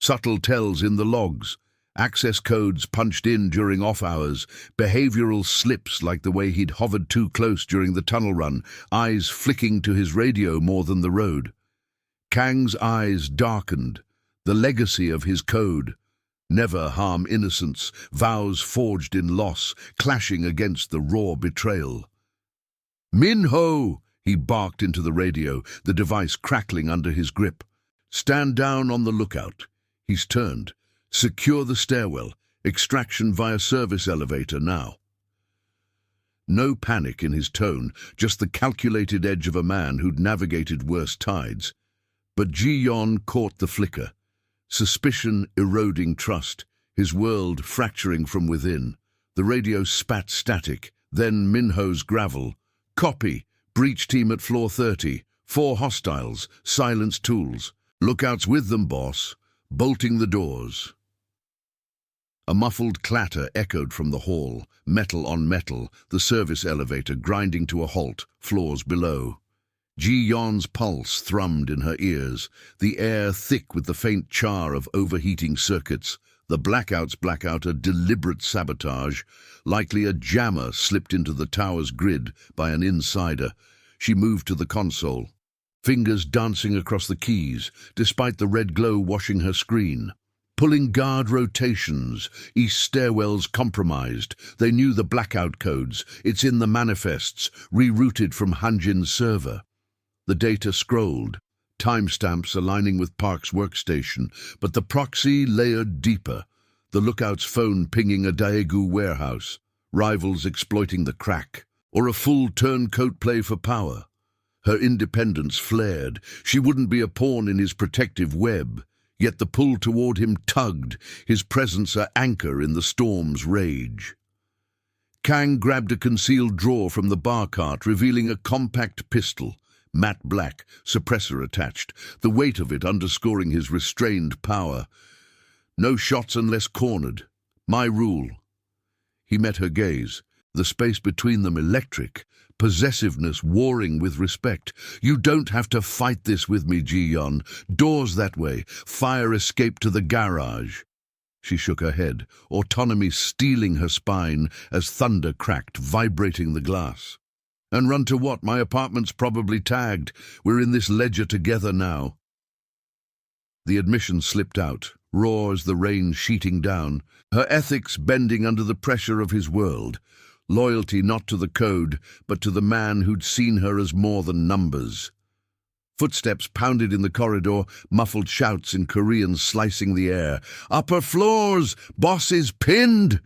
Subtle tells in the logs, access codes punched in during off hours, behavioral slips like the way he'd hovered too close during the tunnel run, eyes flicking to his radio more than the road. Kang's eyes darkened, the legacy of his code. Never harm innocents, vows forged in loss, clashing against the raw betrayal. "Min-ho!" he barked into the radio, the device crackling under his grip. "Stand down on the lookout." He's turned. "Secure the stairwell. Extraction via service elevator now." No panic in his tone, just the calculated edge of a man who'd navigated worse tides. But Ji-yeon caught the flicker. Suspicion eroding trust, his world fracturing from within. The radio spat static, then Min-ho's gravel. "Copy. Breach team at floor 30. 4 hostiles. Silence tools. Lookouts with them, boss. Bolting the doors." A muffled clatter echoed from the hall, metal on metal, the service elevator grinding to a halt, floors below. Ji-yeon's pulse thrummed in her ears, the air thick with the faint char of overheating circuits. The blackout's blackout a deliberate sabotage, likely a jammer slipped into the tower's grid by an insider. She moved to the console. fingers dancing across the keys, despite the red glow washing her screen. Pulling guard rotations, east stairwells compromised. They knew the blackout codes. It's in the manifests, rerouted from Hanjin's server. The data scrolled, timestamps aligning with Park's workstation, but the proxy layered deeper. The lookout's phone pinging a Daegu warehouse, rivals exploiting the crack, or a full turncoat play for power. Her independence flared. She wouldn't be a pawn in his protective web. Yet the pull toward him tugged, his presence an anchor in the storm's rage. Kang grabbed a concealed drawer from the bar cart, revealing a compact pistol, matte black, suppressor attached, the weight of it underscoring his restrained power. No shots unless cornered. My rule. He met her gaze, the space between them electric, possessiveness warring with respect. You don't have to fight this with me, Ji-yeon. Doors that way. Fire escape to the garage. She shook her head, autonomy steeling her spine as thunder cracked, vibrating the glass. And run to what? My apartment's probably tagged. We're in this ledger together now. The admission slipped out, raw as the rain sheeting down, her ethics bending under the pressure of his world. Loyalty not to the code, but to the man who'd seen her as more than numbers. Footsteps pounded in the corridor, muffled shouts in Korean slicing the air. "Upper floors! Boss is pinned!"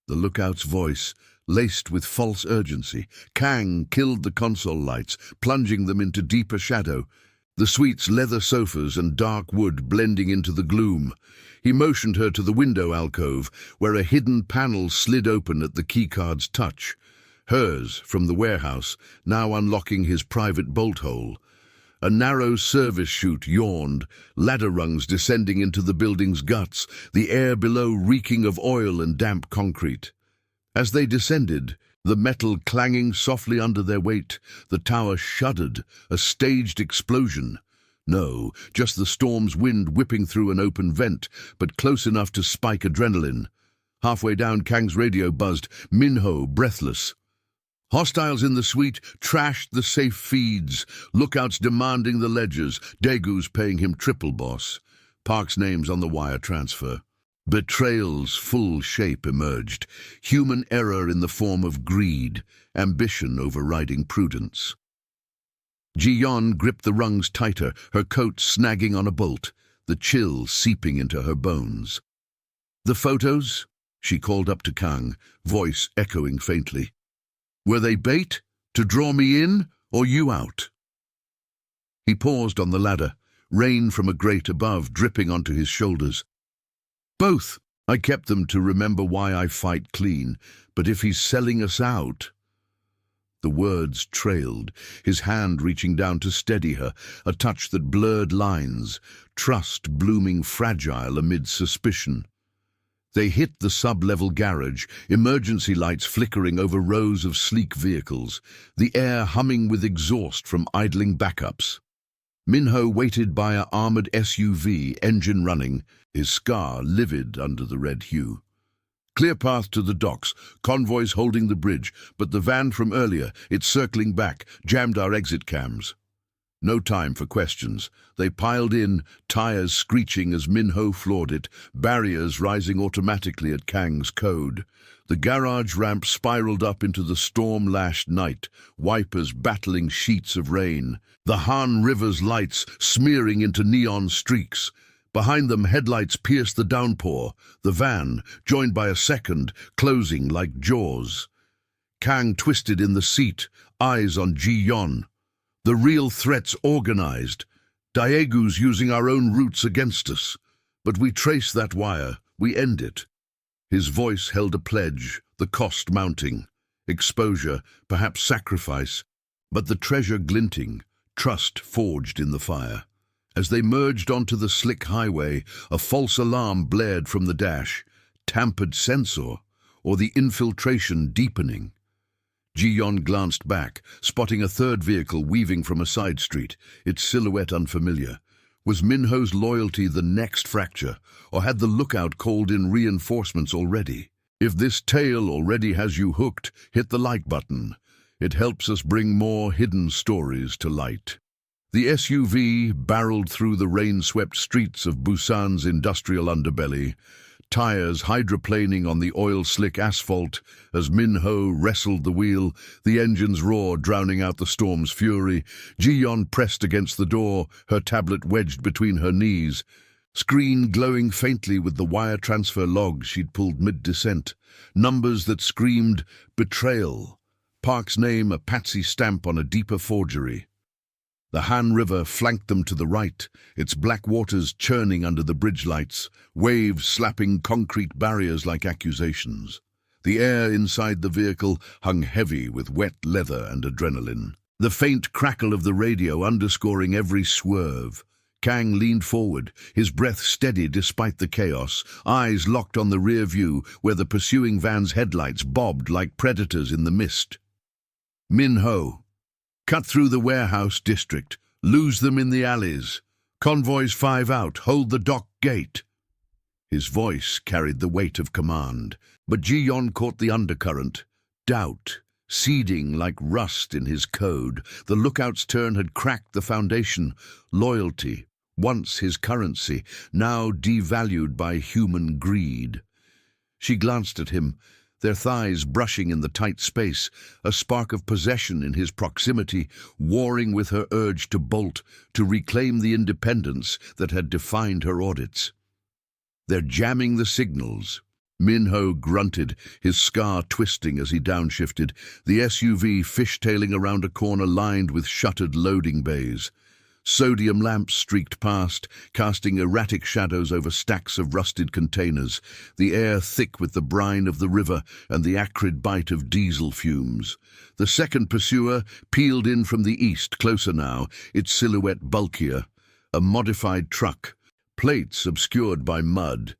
The lookout's voice, laced with false urgency. Kang killed the console lights, plunging them into deeper shadow, the suite's leather sofas and dark wood blending into the gloom. He motioned her to the window alcove, where a hidden panel slid open at the keycard's touch. Hers, from the warehouse, now unlocking his private bolt hole. A narrow service chute yawned, ladder rungs descending into the building's guts, the air below reeking of oil and damp concrete. As they descended, the metal clanging softly under their weight, the tower shuddered, a staged explosion. No, just the storm's wind whipping through an open vent, but close enough to spike adrenaline. Halfway down, Kang's radio buzzed, Minho breathless. Hostiles in the suite trashed the safe feeds, lookouts demanding the ledgers, Daegu's paying him triple boss. Park's name's on the wire transfer. Betrayal's full shape emerged, human error in the form of greed, ambition overriding prudence. Ji-yeon gripped the rungs tighter, her coat snagging on a bolt, the chill seeping into her bones. "The photos?" she called up to Kang, voice echoing faintly. "Were they bait? To draw me in, or you out?" He paused on the ladder, rain from a grate above dripping onto his shoulders. "Both. I kept them to remember why I fight clean, but if he's selling us out—" The words trailed, his hand reaching down to steady her, a touch that blurred lines, trust blooming fragile amid suspicion. They hit the sub-level garage, emergency lights flickering over rows of sleek vehicles, the air humming with exhaust from idling backups. Minho waited by an armored SUV, engine running, his scar livid under the red hue. Clear path to the docks, convoys holding the bridge, but the van from earlier, it's circling back, jammed our exit cams. No time for questions. They piled in, tires screeching as Minho floored it, barriers rising automatically at Kang's code. The garage ramp spiraled up into the storm-lashed night, wipers battling sheets of rain, the Han River's lights smearing into neon streaks. Behind them, headlights pierced the downpour, the van, joined by a second, closing like jaws. Kang twisted in the seat, eyes on Ji-yeon. The real threat's organized. Daegu's using our own routes against us. But we trace that wire, we end it. His voice held a pledge, the cost mounting. Exposure, perhaps sacrifice, but the treasure glinting, trust forged in the fire. As they merged onto the slick highway, a false alarm blared from the dash. Tampered sensor, or the infiltration deepening. Ji-yeon glanced back, spotting a third vehicle weaving from a side street, its silhouette unfamiliar. Was Minho's loyalty the next fracture, or had the lookout called in reinforcements already? If this tale already has you hooked, hit the like button. It helps us bring more hidden stories to light. The SUV barreled through the rain-swept streets of Busan's industrial underbelly, tires hydroplaning on the oil-slick asphalt as Min-ho wrestled the wheel, the engine's roar drowning out the storm's fury. Ji-yeon pressed against the door, her tablet wedged between her knees, screen glowing faintly with the wire transfer logs she'd pulled mid-descent, numbers that screamed betrayal, Park's name a patsy stamp on a deeper forgery. The Han River flanked them to the right, its black waters churning under the bridge lights, waves slapping concrete barriers like accusations. The air inside the vehicle hung heavy with wet leather and adrenaline, the faint crackle of the radio underscoring every swerve. Kang leaned forward, his breath steady despite the chaos, eyes locked on the rear view where the pursuing van's headlights bobbed like predators in the mist. Min-ho. Cut through the warehouse district, lose them in the alleys. Convoys 5 out, hold the dock gate. His voice carried the weight of command, but Ji-yeon caught the undercurrent. Doubt, seeding like rust in his code. The lookout's turn had cracked the foundation. Loyalty, once his currency, now devalued by human greed. She glanced at him, their thighs brushing in the tight space, a spark of possession in his proximity, warring with her urge to bolt, to reclaim the independence that had defined her audits. They're jamming the signals. Min-ho grunted, his scar twisting as he downshifted, the SUV fishtailing around a corner lined with shuttered loading bays. Sodium lamps streaked past, casting erratic shadows over stacks of rusted containers, the air thick with the brine of the river and the acrid bite of diesel fumes. The second pursuer peeled in from the east, closer now, its silhouette bulkier. A modified truck, plates obscured by mud.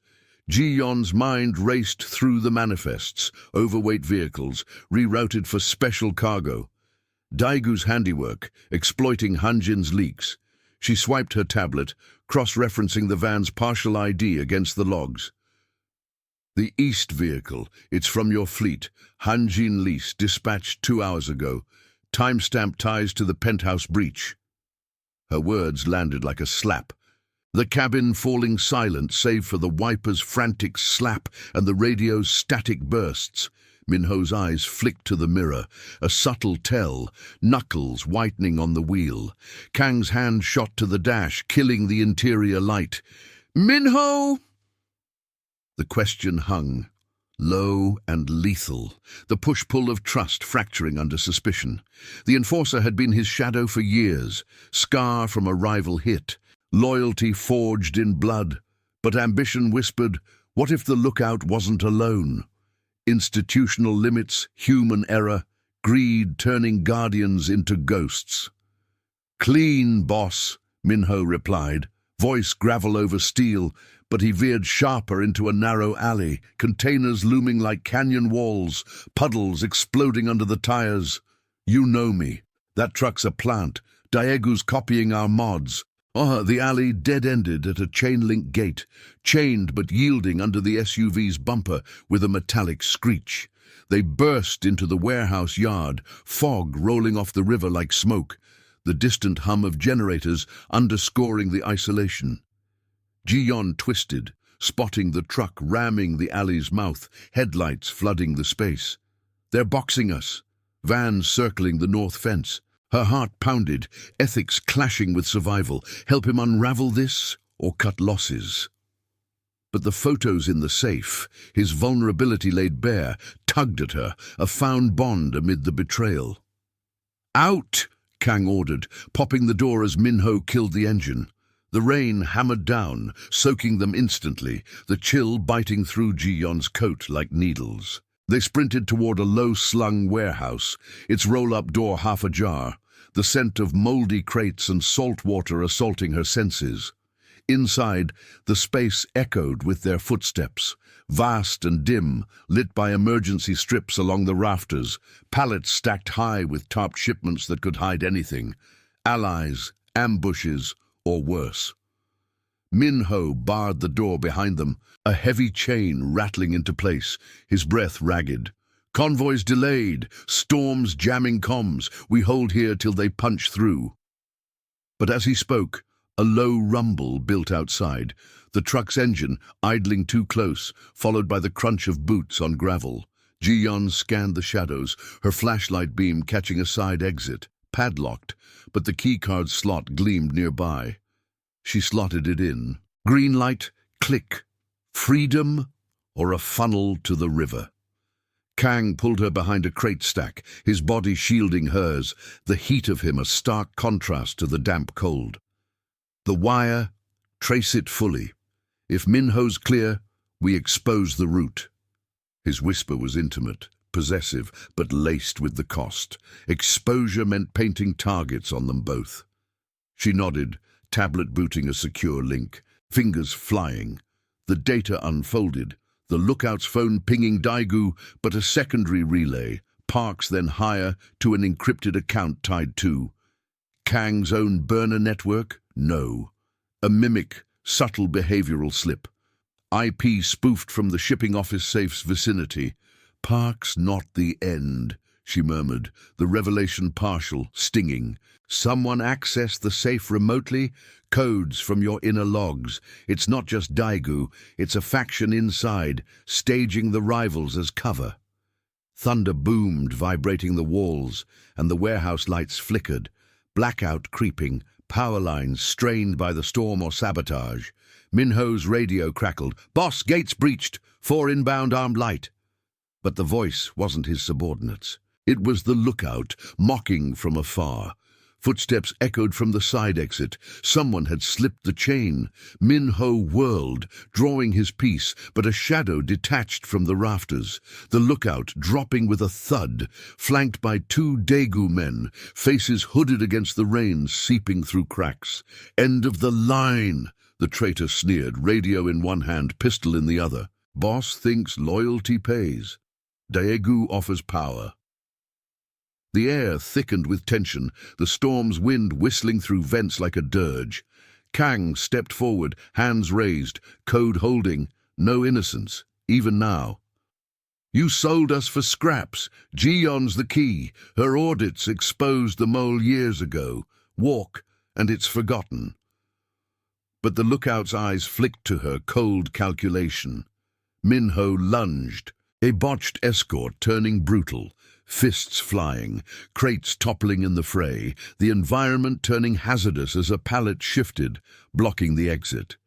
Ji-yeon's mind raced through the manifests, overweight vehicles, rerouted for special cargo. Daigu's handiwork, exploiting Hanjin's leaks. She swiped her tablet, cross-referencing the van's partial ID against the logs. The east vehicle, it's from your fleet. Hanjin lease, dispatched 2 hours ago. Timestamp ties to the penthouse breach. Her words landed like a slap. The cabin falling silent save for the wiper's frantic slap and the radio's static bursts. Min-ho's eyes flicked to the mirror, a subtle tell, knuckles whitening on the wheel. Kang's hand shot to the dash, killing the interior light. "Min-ho!" The question hung, low and lethal, the push-pull of trust fracturing under suspicion. The enforcer had been his shadow for years, scar from a rival hit, loyalty forged in blood. But ambition whispered, what if the lookout wasn't alone? Institutional limits, human error, greed turning guardians into ghosts. "Clean, boss," Min-ho replied, voice gravel over steel, but he veered sharper into a narrow alley, containers looming like canyon walls, puddles exploding under the tires. "You know me. That truck's a plant. Daegu's copying our mods." The alley dead-ended at a chain-link gate, chained but yielding under the SUV's bumper with a metallic screech. They burst into the warehouse yard, fog rolling off the river like smoke, the distant hum of generators underscoring the isolation. Ji-yeon twisted, spotting the truck ramming the alley's mouth, headlights flooding the space. "They're boxing us." Vans circling the north fence. Her heart pounded, ethics clashing with survival. Help him unravel this or cut losses. But the photos in the safe, his vulnerability laid bare, tugged at her, a found bond amid the betrayal. "Out!" Kang ordered, popping the door as Min-ho killed the engine. The rain hammered down, soaking them instantly, the chill biting through Ji-yeon's coat like needles. They sprinted toward a low-slung warehouse, its roll-up door half ajar, the scent of moldy crates and salt water assaulting her senses. Inside, the space echoed with their footsteps, vast and dim, lit by emergency strips along the rafters, pallets stacked high with topped shipments that could hide anything, allies, ambushes, or worse. Min-ho barred the door behind them, a heavy chain rattling into place, his breath ragged. "Convoys delayed, storms jamming comms. We hold here till they punch through." But as he spoke, a low rumble built outside, the truck's engine idling too close, followed by the crunch of boots on gravel. Ji-yeon scanned the shadows, her flashlight beam catching a side exit, padlocked, but the keycard slot gleamed nearby. She slotted it in. Green light, click. Freedom or a funnel to the river? Kang pulled her behind a crate stack, his body shielding hers, the heat of him a stark contrast to the damp cold. The wire, trace it fully. If Minho's clear, we expose the route. His whisper was intimate, possessive, but laced with the cost. Exposure meant painting targets on them both. She nodded, tablet booting a secure link, fingers flying. The data unfolded, the lookout's phone pinging Daegu, but a secondary relay, Park's then higher, to an encrypted account tied to. Kang's own burner network? No. A mimic, subtle behavioral slip. IP spoofed from the shipping office safe's vicinity. Park's not the end, she murmured, the revelation partial, stinging. Someone accessed the safe remotely? Codes from your inner logs. It's not just Daegu, it's a faction inside, staging the rivals as cover. Thunder boomed, vibrating the walls, and the warehouse lights flickered. Blackout creeping, power lines strained by the storm or sabotage. Minho's radio crackled. "Boss, gates breached. 4 inbound armed light." But the voice wasn't his subordinates. It was the lookout, mocking from afar. Footsteps echoed from the side exit. Someone had slipped the chain. Minho whirled, drawing his piece, but a shadow detached from the rafters. The lookout dropping with a thud, flanked by 2 Daegu men, faces hooded against the rain seeping through cracks. "End of the line," the traitor sneered, radio in one hand, pistol in the other. "Boss thinks loyalty pays. Daegu offers power." The air thickened with tension, the storm's wind whistling through vents like a dirge. Kang stepped forward, hands raised, code holding, no innocence, even now. "You sold us for scraps. Ji-yeon's the key. Her audits exposed the mole years ago. Walk, and it's forgotten." But the lookout's eyes flicked to her cold calculation. Minho lunged, a botched escort turning brutal. Fists flying, crates toppling in the fray, the environment turning hazardous as a pallet shifted, blocking the exit.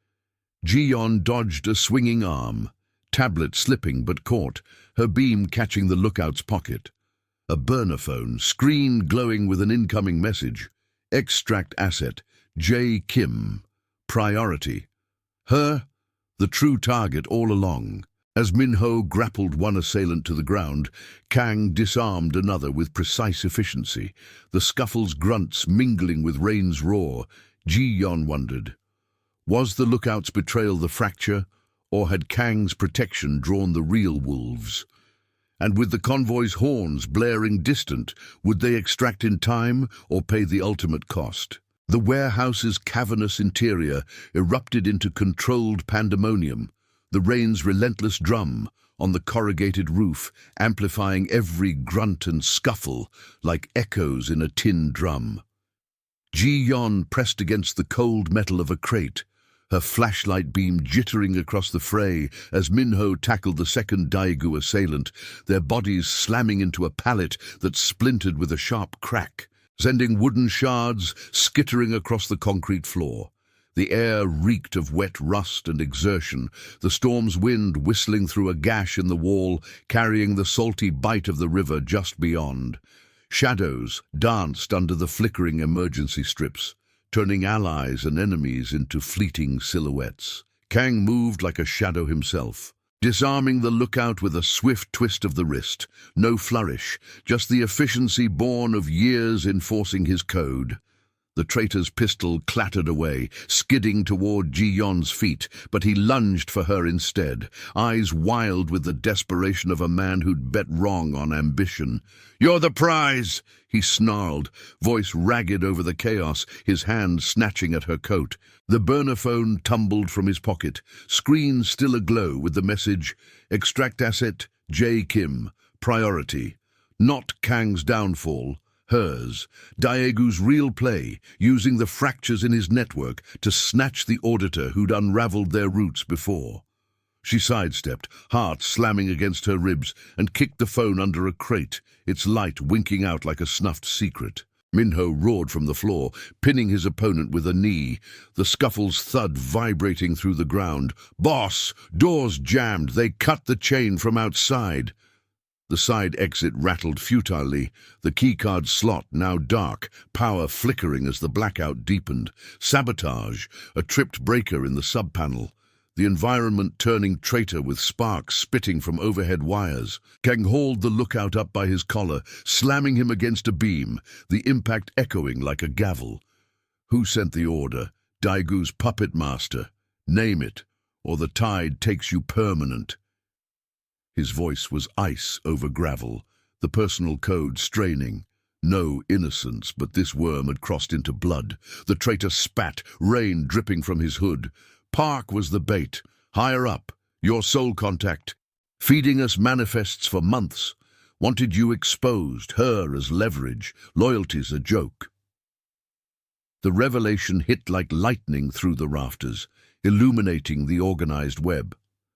Ji-yeon dodged a swinging arm, tablet slipping but caught, her beam catching the lookout's pocket. A burner phone, screen glowing with an incoming message. Extract asset, J. Kim. Priority. Her, the true target all along. As Minho grappled one assailant to the ground, Kang disarmed another with precise efficiency, the scuffle's grunts mingling with Rain's roar. Ji-yeon wondered. Was the lookout's betrayal the fracture, or had Kang's protection drawn the real wolves? And with the convoy's horns blaring distant, would they extract in time or pay the ultimate cost? The warehouse's cavernous interior erupted into controlled pandemonium, the rain's relentless drum on the corrugated roof, amplifying every grunt and scuffle like echoes in a tin drum. Ji-yeon pressed against the cold metal of a crate, her flashlight beam jittering across the fray as Minho tackled the second Daegu assailant, their bodies slamming into a pallet that splintered with a sharp crack, sending wooden shards skittering across the concrete floor. The air reeked of wet rust and exertion, the storm's wind whistling through a gash in the wall, carrying the salty bite of the river just beyond. Shadows danced under the flickering emergency strips, turning allies and enemies into fleeting silhouettes. Kang moved like a shadow himself, disarming the lookout with a swift twist of the wrist. No flourish, just the efficiency born of years enforcing his code. The traitor's pistol clattered away, skidding toward Ji-yeon's feet, but he lunged for her instead, eyes wild with the desperation of a man who'd bet wrong on ambition. "You're the prize!" he snarled, voice ragged over the chaos, his hand snatching at her coat. The burner phone tumbled from his pocket, screen still aglow with the message, "Extract asset, J. Kim. Priority. Not Kang's downfall, hers, Diegu's real play, using the fractures in his network to snatch the auditor who'd unraveled their roots before. She sidestepped, heart slamming against her ribs, and kicked the phone under a crate, its light winking out like a snuffed secret. Minho roared from the floor, pinning his opponent with a knee, the scuffle's thud vibrating through the ground. "Boss! Doors jammed! They cut the chain from outside!" The side exit rattled futilely, the keycard slot now dark, power flickering as the blackout deepened. Sabotage, a tripped breaker in the sub-panel. The environment turning traitor with sparks spitting from overhead wires. Kang hauled the lookout up by his collar, slamming him against a beam, the impact echoing like a gavel. Who sent the order? Daigu's puppet master. Name it, or the tide takes you permanent. His voice was ice over gravel, the personal code straining. No innocence, but this worm had crossed into blood. The traitor spat, rain dripping from his hood. Park was the bait. Higher up, your soul contact. Feeding us manifests for months. Wanted you exposed, her as leverage, loyalty's a joke. The revelation hit like lightning through the rafters, illuminating the organized web.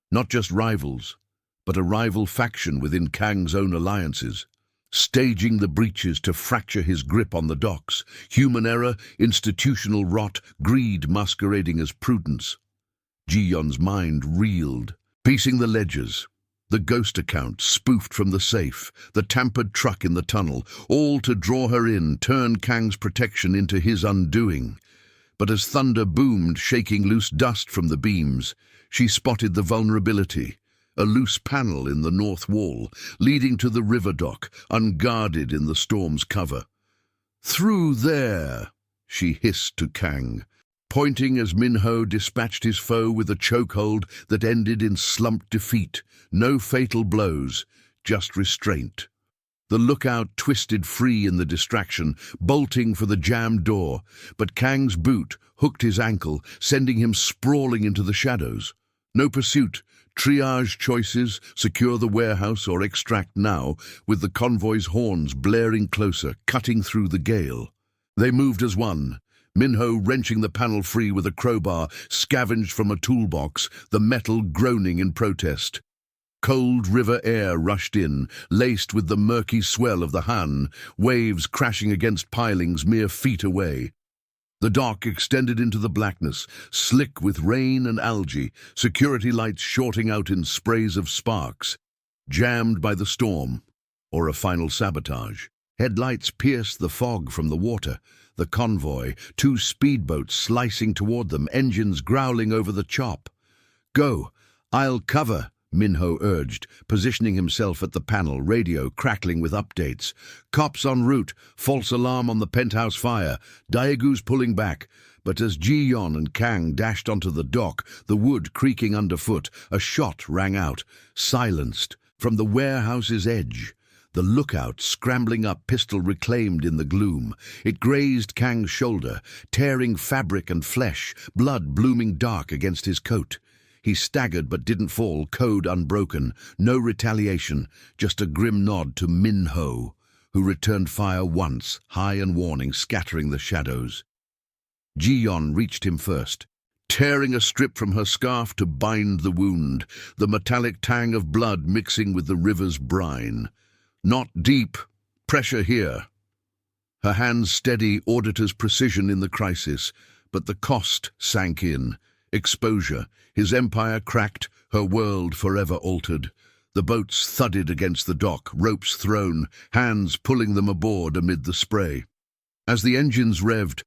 Not just rivals, but a rival faction within Kang's own alliances. Staging the breaches to fracture his grip on the docks. Human error, institutional rot, greed masquerading as prudence. Ji-yon's mind reeled, piecing the ledgers. The ghost account spoofed from the safe, the tampered truck in the tunnel, all to draw her in, turn Kang's protection into his undoing. But as thunder boomed, shaking loose dust from the beams, she spotted the vulnerability. A loose panel in the north wall, leading to the river dock, unguarded in the storm's cover. "Through there," she hissed to Kang, pointing as Minho dispatched his foe with a chokehold that ended in slumped defeat. No fatal blows, just restraint. The lookout twisted free in the distraction, bolting for the jammed door, but Kang's boot hooked his ankle, sending him sprawling into the shadows. No pursuit. Triage choices, secure the warehouse or extract now, with the convoy's horns blaring closer, cutting through the gale. They moved as one. Minho wrenching the panel free with a crowbar, scavenged from a toolbox, the metal groaning in protest. Cold river air rushed in, laced with the murky swell of the Han, waves crashing against pilings mere feet away. The dock extended into the blackness, slick with rain and algae, security lights shorting out in sprays of sparks. Jammed by the storm, or a final sabotage. Headlights pierced the fog from the water. The convoy, two speedboats slicing toward them, engines growling over the chop. "Go, I'll cover," Minho urged, positioning himself at the panel, radio crackling with updates. "Cops en route, false alarm on the penthouse fire, Daigu's pulling back." But as Ji-yon and Kang dashed onto the dock, the wood creaking underfoot, a shot rang out, silenced, from the warehouse's edge. The lookout, scrambling up, pistol reclaimed in the gloom. It grazed Kang's shoulder, tearing fabric and flesh, blood blooming dark against his coat. He staggered but didn't fall, code unbroken. No retaliation, just a grim nod to Minho, who returned fire once, high and warning, scattering the shadows. Ji-yon reached him first, tearing a strip from her scarf to bind the wound, the metallic tang of blood mixing with the river's brine. "Not deep. Pressure here." Her hands steady, auditor's precision in the crisis, but the cost sank in. Exposure, his empire cracked, her world forever altered. The boats thudded against the dock, ropes thrown, hands pulling them aboard amid the spray. As the engines revved,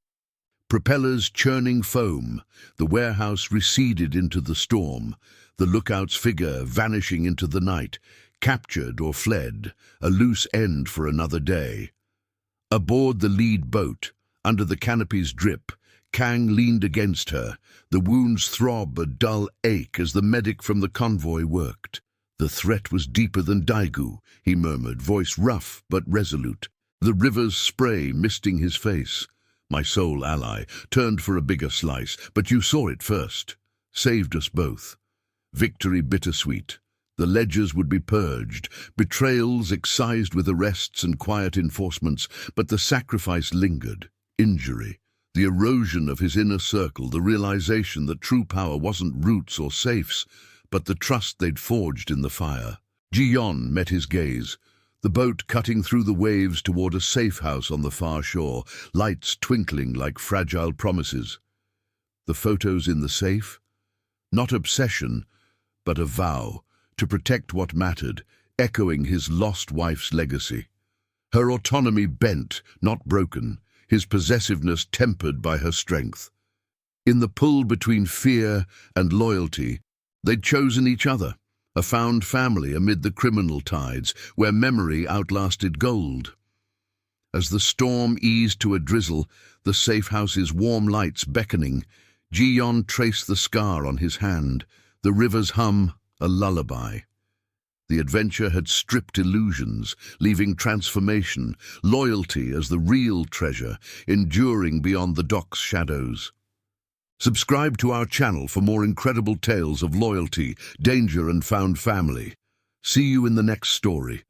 propellers churning foam, the warehouse receded into the storm, the lookout's figure vanishing into the night, captured or fled, a loose end for another day. Aboard the lead boat, under the canopy's drip, Kang leaned against her, the wounds throb a dull ache as the medic from the convoy worked. "The threat was deeper than Daigu," he murmured, voice rough but resolute, the river's spray misting his face. "My sole ally, turned for a bigger slice, but you saw it first. Saved us both. Victory bittersweet. The ledgers would be purged, betrayals excised with arrests and quiet enforcements, but the sacrifice lingered. Injury, the erosion of his inner circle, the realization that true power wasn't roots or safes, but the trust they'd forged in the fire. Ji-yeon met his gaze, the boat cutting through the waves toward a safe house on the far shore, lights twinkling like fragile promises. The photos in the safe? Not obsession, but a vow to protect what mattered, echoing his lost wife's legacy. Her autonomy bent, not broken, his possessiveness tempered by her strength. In the pull between fear and loyalty, they'd chosen each other, a found family amid the criminal tides, where memory outlasted gold. As the storm eased to a drizzle, the safe house's warm lights beckoning, Ji-yeon traced the scar on his hand, the river's hum a lullaby. The adventure had stripped illusions, leaving transformation, loyalty as the real treasure, enduring beyond the dock's shadows. Subscribe to our channel for more incredible tales of loyalty, danger, and found family. See you in the next story.